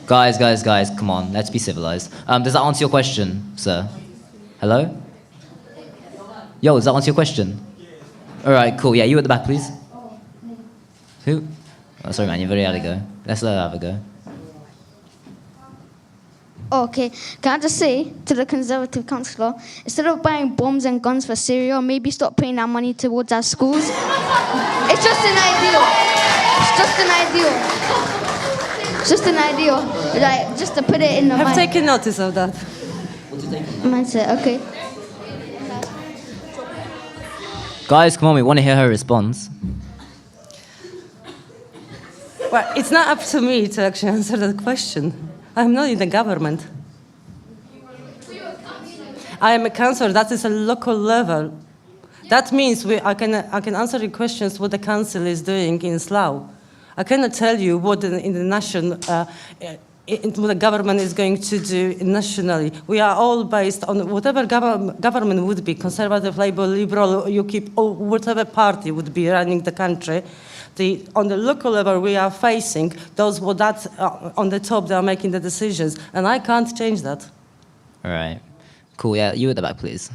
Speaker 7: Guys, come on, let's be civilized. Does that answer your question, sir? Hello? Yo, does that answer your question? All right, cool. Yeah, you at the back, please. Who? Oh, sorry, man, you've already had a go. Let's let her have a go.
Speaker 11: Okay, can I just say to the Conservative councillor, instead of buying bombs and guns for Syria, maybe stop putting that money towards our schools? It's just an ideal. It's just an ideal. Just an idea, like just to put it in the
Speaker 17: I've
Speaker 11: mind.
Speaker 17: taken notice of that.
Speaker 11: Mindset, okay.
Speaker 7: Guys, come on, we want to hear her response.
Speaker 17: Well, it's not up to me to actually answer that question. I'm not in the government. I am a councillor. That is a local level. That means I can answer the questions what the council is doing in Slough. I cannot tell you what in the nation, what the government is going to do nationally. We are all based on whatever government would be, Conservative, Labour, Liberal, UKIP, or whatever party would be running the country. On the local level, we are facing those that on the top, they are making the decisions, and I can't change that.
Speaker 7: All right. Cool, yeah, you at the back, please.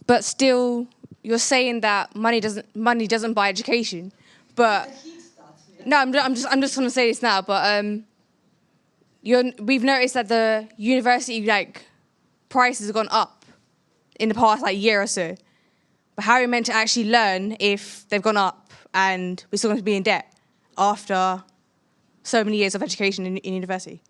Speaker 21: But still, you're saying that money doesn't buy education. But no, I'm just going to say this now. But we've noticed that the university prices have gone up in the past year or so. But how are we meant to actually learn if they've gone up and we're still going to be in debt after so many years of education in university?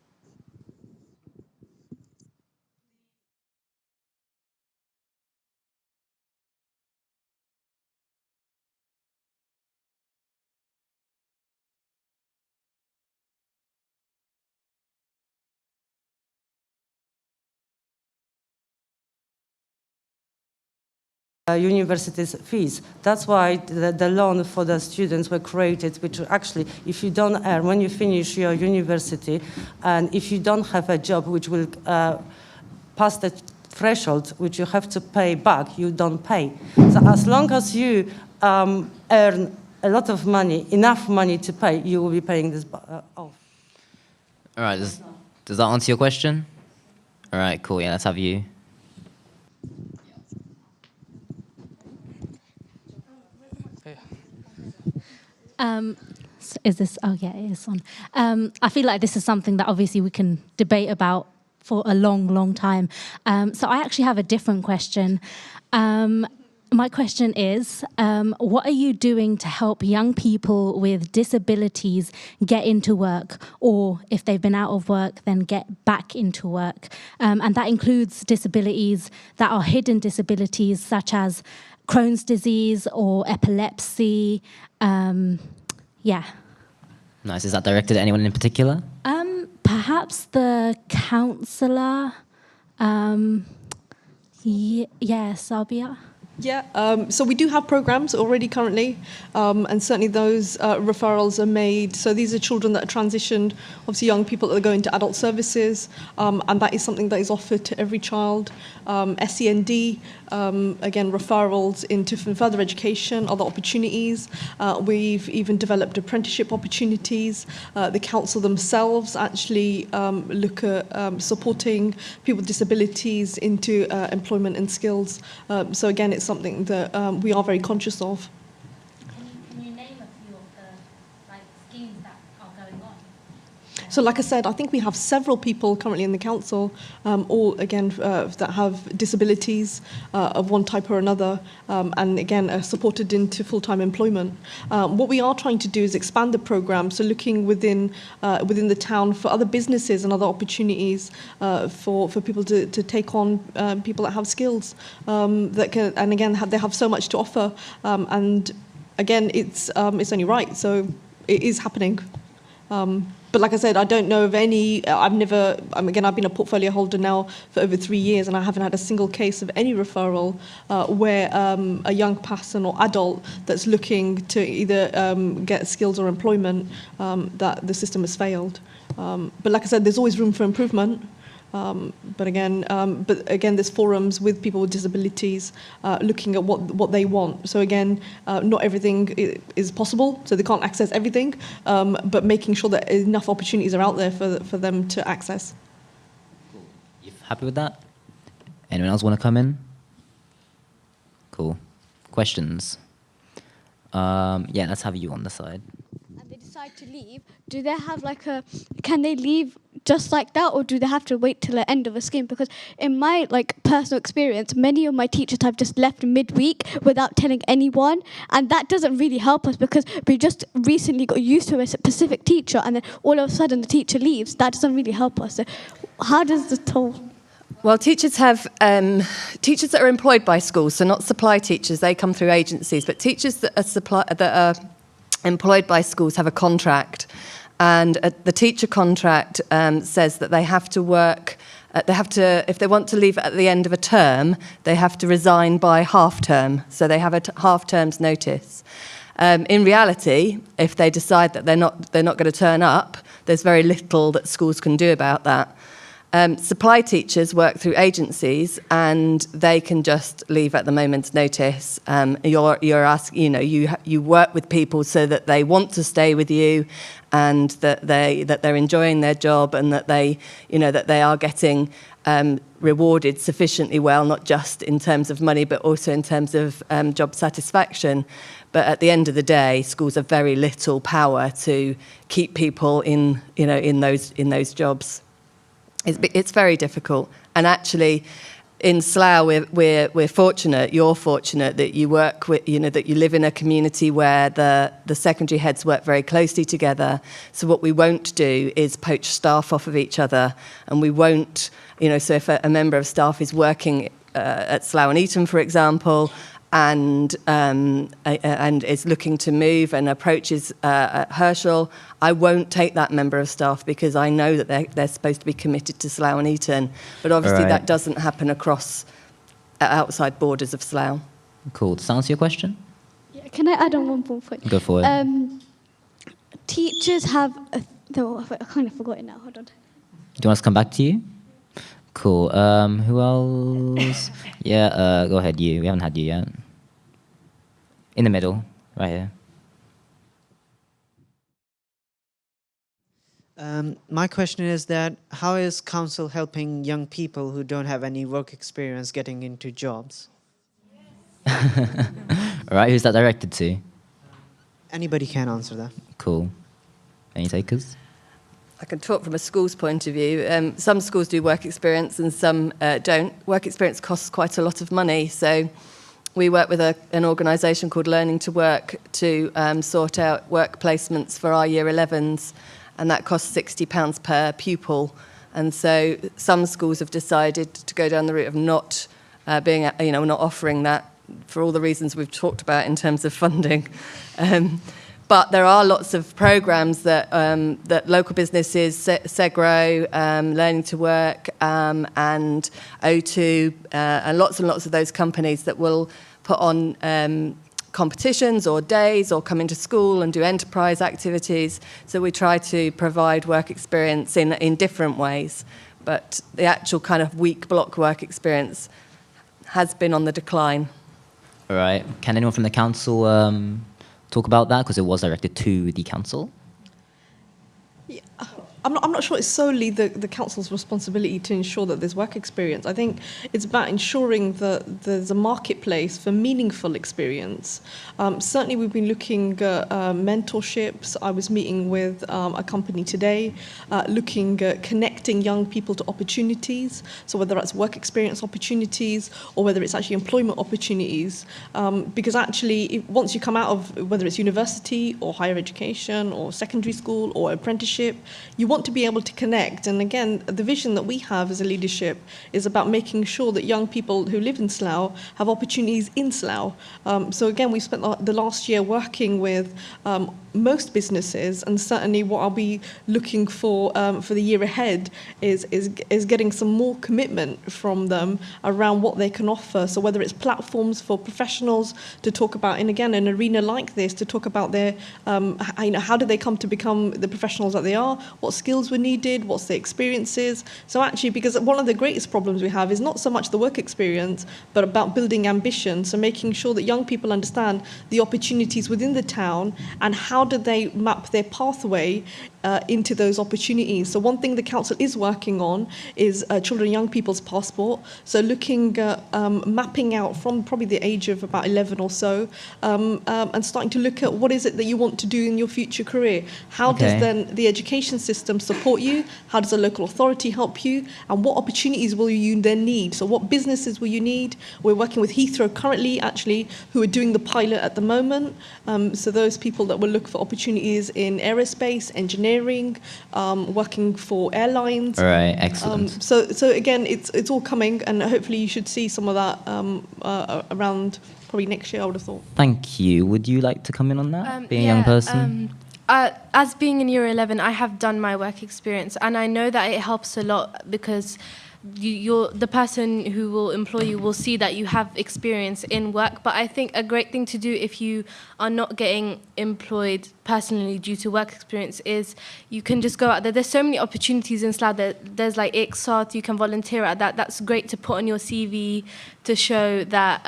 Speaker 17: Universities' fees. That's why the loan for the students were created, which actually, if you don't earn, when you finish your university, and if you don't have a job which will pass the threshold, which you have to pay back, you don't pay. So as long as you earn a lot of money, enough money to pay, you will be paying this off.
Speaker 7: All right, does that answer your question? All right, cool, yeah, let's have you.
Speaker 22: Is this? Oh yeah, it is on. I feel like this is something that obviously we can debate about for a long, long time. So I actually have a different question. My question is, what are you doing to help young people with disabilities get into work, or if they've been out of work, then get back into work? And that includes disabilities that are hidden disabilities, such as Crohn's disease or epilepsy. Yeah.
Speaker 7: Nice. Is that directed at anyone in particular?
Speaker 22: Perhaps the counsellor. Yes, Sabia.
Speaker 3: Yeah, so we do have programs already currently, and certainly those referrals are made. So these are children that are transitioned, obviously young people that are going to adult services, and that is something that is offered to every child. SEND, again, referrals into further education, other opportunities. We've even developed apprenticeship opportunities. The council themselves actually look at supporting people with disabilities into employment and skills. So again, it's something that we are very conscious of.
Speaker 22: Can you name a few of the schemes that are going on?
Speaker 3: So like I said, I think we have several people currently in the council, all again that have disabilities of one type or another, and again are supported into full-time employment. What we are trying to do is expand the programme, so looking within the town for other businesses and other opportunities for people to take on people that have skills that can, and again they have so much to offer, and again it's only right, so it is happening. But like I said, I don't know of any. I've been a portfolio holder now for over 3 years, and I haven't had a single case of any referral where a young person or adult that's looking to either get skills or employment, that the system has failed. But like I said, there's always room for improvement. But again, there's forums with people with disabilities looking at what they want. So again, not everything is possible, so they can't access everything, but making sure that enough opportunities are out there for them to access.
Speaker 7: You happy with that? Anyone else want to come in? Cool. Questions? Yeah, let's have you on the side.
Speaker 23: And they decide to leave, do they have can they leave
Speaker 1: just like that, or do they have to wait till the end of a scheme? Because in my personal experience, many of my teachers have just left midweek without telling anyone, and that doesn't really help us because we just recently got used to a specific teacher, and then all of a sudden the teacher leaves. That doesn't really help us. So how does the whole...
Speaker 8: Well, teachers have teachers that are employed by schools, so not supply teachers. They come through agencies, but teachers that are employed by schools have a contract, and the teacher contract says that they have to work. If they want to leave at the end of a term, they have to resign by half term. So they have a half term's notice. In reality, if they decide that they're not going to turn up, there's very little that schools can do about that. Supply teachers work through agencies, and they can just leave at the moment's notice. You're asking, you work with people so that they want to stay with you, and that they're enjoying their job, and that they are getting rewarded sufficiently well, not just in terms of money, but also in terms of job satisfaction. But at the end of the day, schools have very little power to keep people in those jobs. It's very difficult, and actually, in Slough, we're fortunate. You're fortunate that you work with, that you live in a community where the secondary heads work very closely together. So what we won't do is poach staff off of each other, and we won't, So if a member of staff is working at Slough and Eton, for example, and is looking to move and approaches Herschel, I won't take that member of staff because I know that they're supposed to be committed to Slough and Eton. But obviously that doesn't happen across outside borders of Slough.
Speaker 7: Cool. Does that answer your question?
Speaker 1: Yeah, can I add on one more point?
Speaker 7: Go for it.
Speaker 1: Teachers have... I kind of forgot it now. Hold on.
Speaker 7: Do you want us to come back to you? Cool. Who else? Yeah, go ahead, you. We haven't had you yet. In the middle, right here.
Speaker 6: My question is that how is council helping young people who don't have any work experience getting into jobs?
Speaker 7: All right, who's that directed to?
Speaker 6: Anybody can answer that.
Speaker 7: Cool. Any takers?
Speaker 8: I can talk from a school's point of view. Some schools do work experience and some don't. Work experience costs quite a lot of money, so we work with an organisation called Learning to Work to sort out work placements for our Year 11s, and that costs £60 per pupil. And so some schools have decided to go down the route of not not offering that for all the reasons we've talked about in terms of funding. But there are lots of programmes that local businesses, Segro, Learning to Work, and O2, and lots of those companies that will put on competitions or days or come into school and do enterprise activities. So we try to provide work experience in different ways. But the actual kind of week block work experience has been on the decline.
Speaker 7: All right. Can anyone from the council talk about that, because it was directed to the council?
Speaker 3: Yeah, I'm not sure it's solely the council's responsibility to ensure that there's work experience. I think it's about ensuring that there's a marketplace for meaningful experience. Certainly we've been looking at mentorships. I was meeting with a company today looking at connecting young people to opportunities, so whether that's work experience opportunities or whether it's actually employment opportunities, because actually once you come out of whether it's university or higher education or secondary school or apprenticeship, you want to be able to connect. And again, the vision that we have as a leadership is about making sure that young people who live in Slough have opportunities in Slough. So again, we spent the last year working with most businesses, and certainly what I'll be looking for the year ahead is getting some more commitment from them around what they can offer. So whether it's platforms for professionals to talk about, and again, an arena like this to talk about their, how did they come to become the professionals that they are, what skills were needed, what's their experiences. So actually, because one of the greatest problems we have is not so much the work experience, but about building ambition. So making sure that young people understand the opportunities within the town and how do they map their pathway into those opportunities. So one thing the council is working on is children and young people's passport. So looking at mapping out from probably the age of about 11 or so, and starting to look at what is it that you want to do in your future career. How does then the education system support you? How does a local authority help you? And what opportunities will you then need? So what businesses will you need? We're working with Heathrow currently, actually, who are doing the pilot at the moment. So those people that will look for opportunities in aerospace, engineering, working for airlines.
Speaker 7: All right, excellent.
Speaker 3: So again, it's all coming, and hopefully you should see some of that around probably next year, I would have thought.
Speaker 7: Thank you. Would you like to come in on that, being a young person?
Speaker 9: As being in year 11, I have done my work experience, and I know that it helps a lot because the person who will employ you will see that you have experience in work. But I think a great thing to do if you are not getting employed personally due to work experience is you can just go out there. There's so many opportunities in Slough. There's like Saath, you can volunteer at that. That's great to put on your CV to show that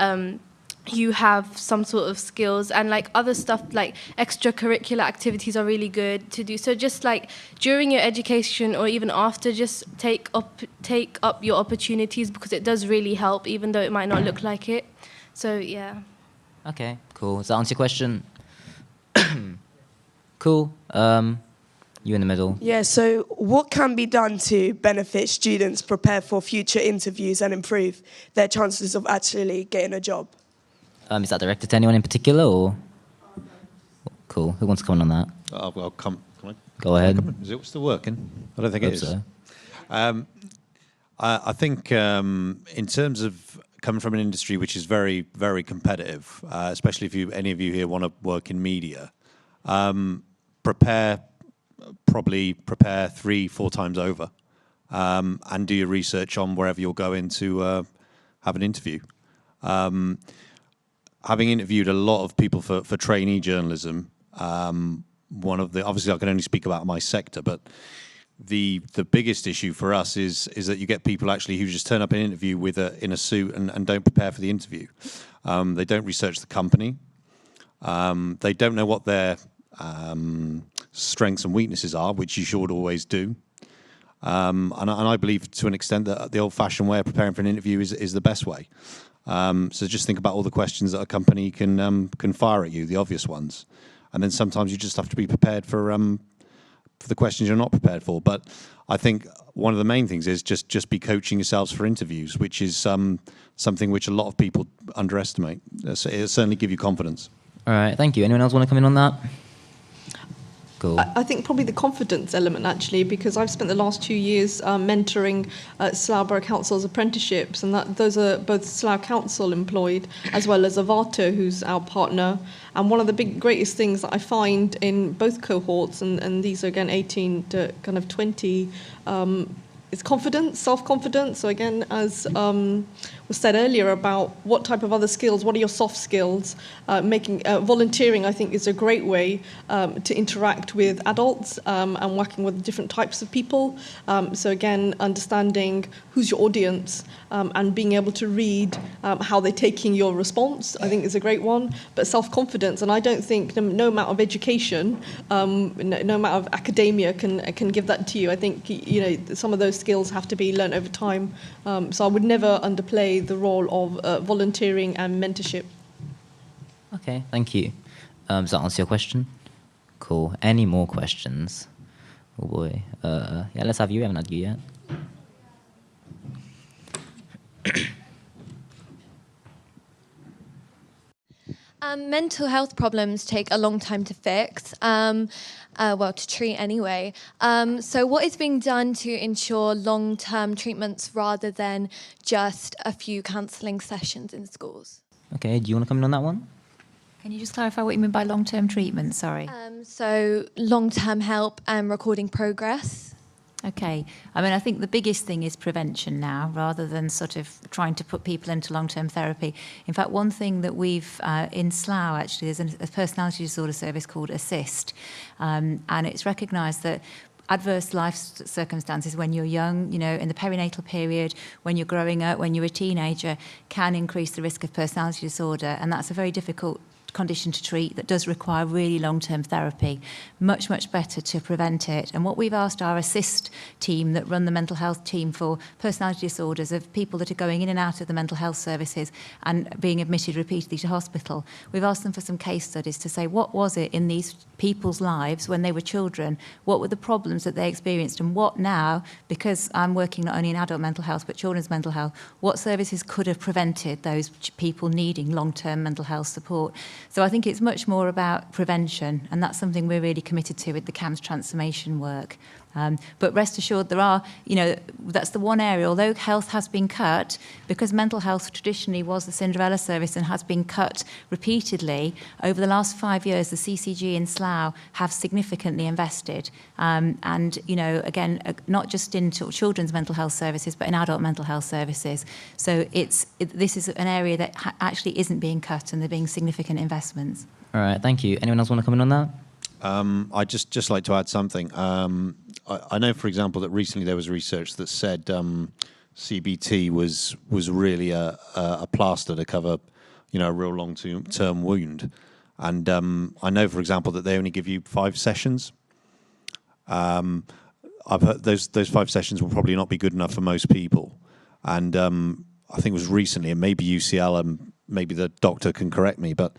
Speaker 9: you have some sort of skills, and like other stuff like extracurricular activities are really good to do. So just like during your education or even after, just take up your opportunities, because it does really help, even though it might not look like it. So yeah.
Speaker 7: Okay, cool. Does that answer your question? Cool. You in the middle.
Speaker 4: Yeah, so what can be done to benefit students prepare for future interviews and improve their chances of actually getting a job?
Speaker 7: Is that directed to anyone in particular, or? Cool. Who wants to comment on that?
Speaker 2: Well, come on.
Speaker 7: Go ahead.
Speaker 2: Is it still working? I don't think it is.
Speaker 7: So.
Speaker 2: I think in terms of coming from an industry which is very, very competitive, especially if any of you here want to work in media, prepare 3-4 times over, and do your research on wherever you're going to have an interview. Having interviewed a lot of people for trainee journalism, obviously I can only speak about my sector, but the biggest issue for us is that you get people actually who just turn up in an interview in a suit and don't prepare for the interview. They don't research the company. They don't know what their strengths and weaknesses are, which you should always do. And I believe to an extent that the old-fashioned way of preparing for an interview is the best way. So just think about all the questions that a company can fire at you, the obvious ones, and then sometimes you just have to be prepared for the questions you're not prepared for. But I think one of the main things is just be coaching yourselves for interviews, which is something which a lot of people underestimate. It'll certainly give you confidence.
Speaker 7: All right, thank you. Anyone else want to come in on that? Cool.
Speaker 3: I think probably the confidence element, actually, because I've spent the last 2 years mentoring Slough Borough Council's apprenticeships, and those are both Slough Council employed as well as Avato, who's our partner. And one of the greatest things that I find in both cohorts, and these are again 18 to kind of 20, is confidence, self-confidence. So again, as was said earlier about what type of other skills, what are your soft skills, volunteering, I think, is a great way to interact with adults and working with different types of people. So again, understanding who's your audience and being able to read how they're taking your response, I think is a great one. But self-confidence, and I don't think no amount of education, no amount of academia can give that to you. I think some of those skills have to be learned over time. So I would never underplay the role of volunteering and mentorship.
Speaker 7: Okay, thank you. Does that answer your question? Cool. Any more questions? Oh boy. Yeah, let's have you. We haven't had you yet.
Speaker 10: Mental health problems take a long time to fix, to treat anyway. So what is being done to ensure long-term treatments rather than just a few counselling sessions in schools?
Speaker 7: Okay, do you want to come in on that one?
Speaker 5: Can you just clarify what you mean by long-term treatment? Sorry.
Speaker 10: So long-term help and recording progress.
Speaker 5: Okay. I mean, I think the biggest thing is prevention now, rather than sort of trying to put people into long-term therapy. In fact, one thing that we've, in Slough, actually, there's a personality disorder service called Assist, and it's recognised that adverse life circumstances when you're young, in the perinatal period, when you're growing up, when you're a teenager, can increase the risk of personality disorder, and that's a very difficult condition to treat that does require really long-term therapy. Much, much better to prevent it. And what we've asked our assist team that run the mental health team for personality disorders, of people that are going in and out of the mental health services and being admitted repeatedly to hospital, we've asked them for some case studies to say, what was it in these people's lives when they were children? What were the problems that they experienced? And what now, because I'm working not only in adult mental health but children's mental health, what services could have prevented those people needing long-term mental health support? So I think it's much more about prevention, and that's something we're really committed to with the CAMS transformation work. But rest assured, there are, that's the one area, although health has been cut, because mental health traditionally was the Cinderella service and has been cut repeatedly, over the last 5 years, the CCG in Slough have significantly invested. And, again, not just in children's mental health services, but in adult mental health services. So this is an area that actually isn't being cut, and there being significant investments.
Speaker 7: All right, thank you. Anyone else want to comment on that?
Speaker 2: I'd just like to add something. I know, for example, that recently there was research that said CBT was really a plaster to cover, a real long-term wound. And I know, for example, that they only give you 5 sessions. I've heard those 5 sessions will probably not be good enough for most people. And I think it was recently, and maybe UCL and maybe the doctor can correct me, but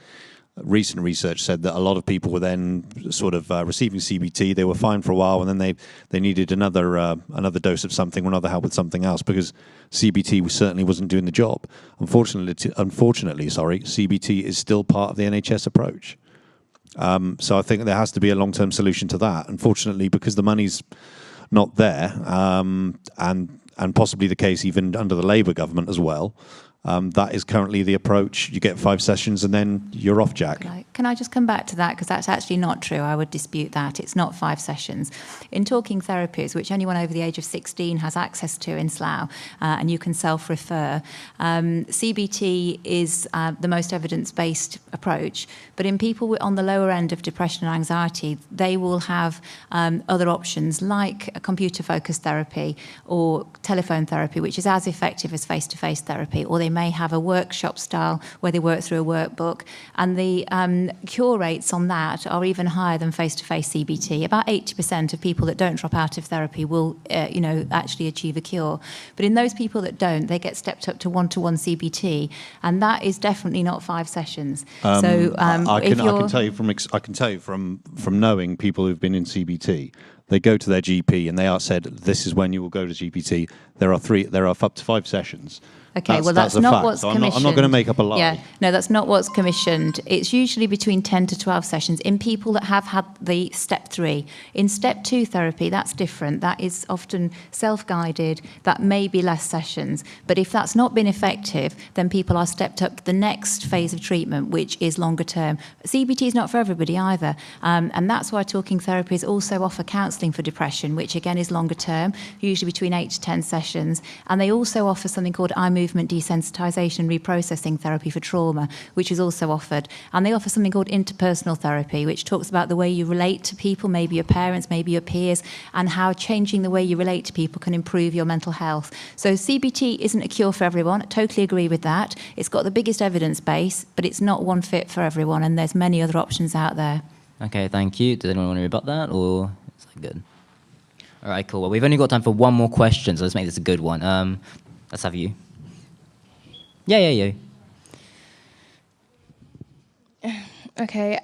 Speaker 2: recent research said that a lot of people were then sort of receiving CBT. They were fine for a while, and then they needed another dose of something or another help with something else, because CBT certainly wasn't doing the job. Unfortunately, CBT is still part of the NHS approach. So I think there has to be a long-term solution to that. Unfortunately, because the money's not there, and possibly the case even under the Labour government as well. That is currently the approach. You get 5 sessions and then you're off, Jack.
Speaker 5: Can I just come back to that? Because that's actually not true. I would dispute that. It's not 5 sessions. In Talking Therapies, which anyone over the age of 16 has access to in Slough, and you can self-refer, CBT is the most evidence-based approach. But in people on the lower end of depression and anxiety, they will have other options like a computer-focused therapy or telephone therapy, which is as effective as face-to-face therapy, or they may have a workshop style where they work through a workbook, and the cure rates on that are even higher than face-to-face CBT. About 80% of people that don't drop out of therapy will, actually achieve a cure. But in those people that don't, they get stepped up to one-to-one CBT, and that is definitely not 5 sessions.
Speaker 2: I can tell you from knowing people who've been in CBT. They go to their GP and they are said, "This is when you will go to GPT." There are up to 5 sessions.
Speaker 5: Okay, that's not what's commissioned.
Speaker 2: I'm not going to make up a lie.
Speaker 5: Yeah, no, that's not what's commissioned. It's usually between 10 to 12 sessions in people that have had the step 3. In step 2 therapy, that's different. That is often self-guided. That may be less sessions. But if that's not been effective, then people are stepped up to the next phase of treatment, which is longer term. CBT is not for everybody either. And that's why Talking Therapies also offer counselling for depression, which again is longer term, usually between 8 to 10 sessions. And they also offer something called movement desensitization reprocessing therapy for trauma, which is also offered. And they offer something called interpersonal therapy, which talks about the way you relate to people, maybe your parents, maybe your peers, and how changing the way you relate to people can improve your mental health. So CBT isn't a cure for everyone. I totally agree with that. It's got the biggest evidence base, but it's not one fit for everyone, and there's many other options out there.
Speaker 7: Okay, thank you. Does anyone want to rebut that, or is that good? All right, cool. Well, we've only got time for one more question, so let's make this a good one. Let's have you. Yeah.
Speaker 12: Okay,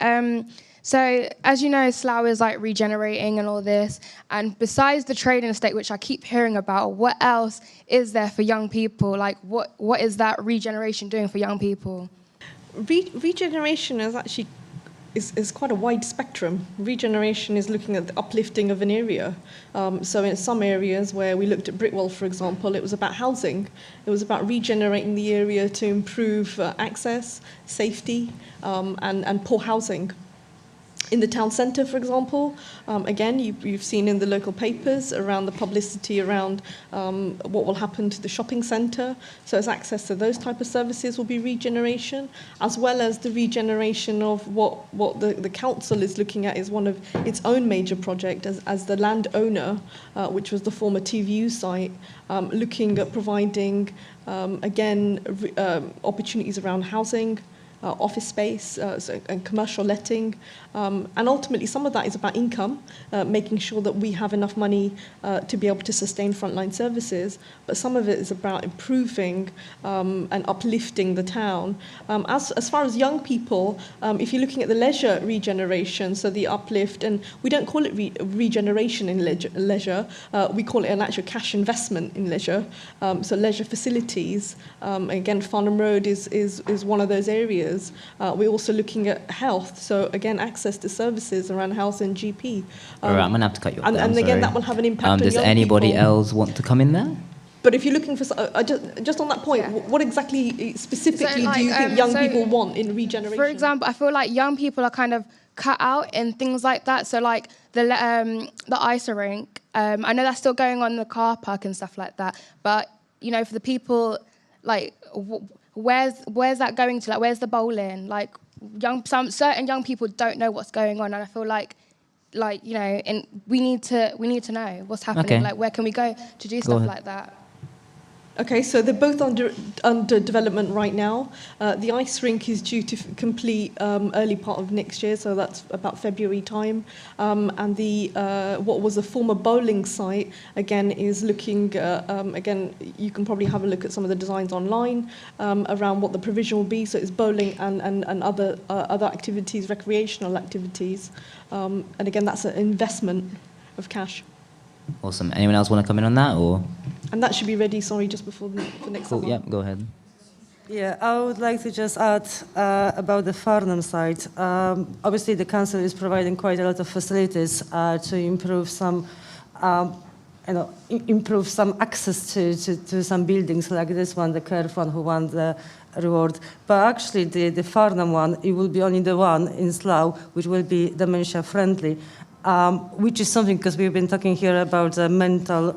Speaker 12: so as you know, Slough is like regenerating and all this, and besides the trading estate, which I keep hearing about, what else is there for young people? Like, what is that regeneration doing for young people?
Speaker 3: Regeneration is actually is quite a wide spectrum. Regeneration is looking at the uplifting of an area. So in some areas where we looked at Brickwell, for example, it was about housing. It was about regenerating the area to improve access, safety, and poor housing. In the town centre, for example, again, you've seen in the local papers around the publicity around what will happen to the shopping centre. So as access to those type of services will be regeneration, as well as the regeneration of what the council is looking at is one of its own major project as the landowner, which was the former TVU site, looking at providing, opportunities around housing, office space, and commercial letting. And ultimately, some of that is about income, making sure that we have enough money to be able to sustain frontline services. But some of it is about improving and uplifting the town. As far as young people, if you're looking at the leisure regeneration, so the uplift, and we don't call it regeneration in leisure, we call it an actual cash investment in leisure. So leisure facilities, again, Farnham Road is one of those areas. We're also looking at health, so again, access to services around health and GP.
Speaker 7: All right, I'm going to have to cut you off there,
Speaker 3: And
Speaker 7: I'm
Speaker 3: again,
Speaker 7: sorry.
Speaker 3: that will have an impact on
Speaker 7: Does
Speaker 3: young
Speaker 7: anybody
Speaker 3: people.
Speaker 7: else want to come in there?
Speaker 3: But if you're looking for, just on that point, what exactly specifically do you think young people want in regeneration?
Speaker 12: For example, I feel like young people are kind of cut out in things like that. So like the ice rink, I know that's still going on in the car park and stuff like that. But you know, for the people, like, where's that going to? Like, where's the bowling? Like, certain young people don't know what's going on, and I feel like you know, and we need to know what's happening.
Speaker 7: Okay.
Speaker 12: Like, where can we go to do
Speaker 7: Go
Speaker 12: stuff
Speaker 7: ahead.
Speaker 12: like that?
Speaker 3: Okay, so they're both under development right now. The ice rink is due to complete early part of next year, so that's about February time. And the what was a former bowling site, again, is looking, again, you can probably have a look at some of the designs online around what the provision will be. So it's bowling and other activities, recreational activities. And again, that's an investment of cash.
Speaker 7: Awesome. Anyone else want to come in on that, or?
Speaker 3: And that should be ready, sorry, just before the next
Speaker 7: Cool,
Speaker 3: summer.
Speaker 7: yeah, go ahead.
Speaker 17: Yeah, I would like to just add about the Farnham site. Obviously, the council is providing quite a lot of facilities to improve some, improve some access to some buildings like this one, the Curve one, who won the reward. But actually, the Farnham one, it will be only the one in Slough, which will be dementia friendly. Which is something, because we've been talking here about mental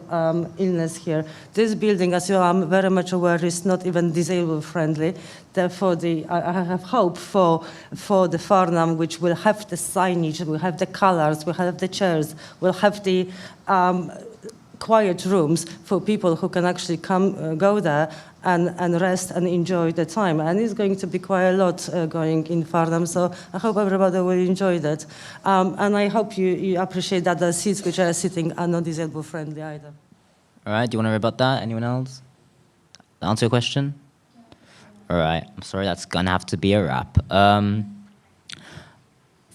Speaker 17: illness here. This building, as you are very much aware, is not even disabled friendly. Therefore, I have hope for the Farnham, which will have the signage, will have the colors, will have the chairs, will have the quiet rooms for people who can actually go there and rest and enjoy the time. And it's going to be quite a lot going in Farnham, so I hope everybody will enjoy that. And I hope you appreciate that the seats which are sitting are not disabled friendly either.
Speaker 7: All right, do you want to rebut that? Anyone else? Answer your question? All right, I'm sorry, that's gonna have to be a wrap.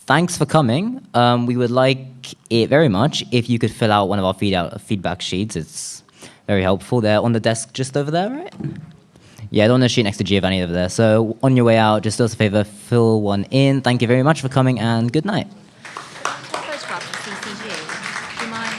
Speaker 7: Thanks for coming. We would like it very much if you could fill out one of our feedback sheets. It's very helpful. They're on the desk just over there, right? Yeah, they're on the sheet next to Giovanni over there. So on your way out, just do us a favor, fill one in. Thank you very much for coming, and good night.
Speaker 5: Photograph of CCG. Do you mind?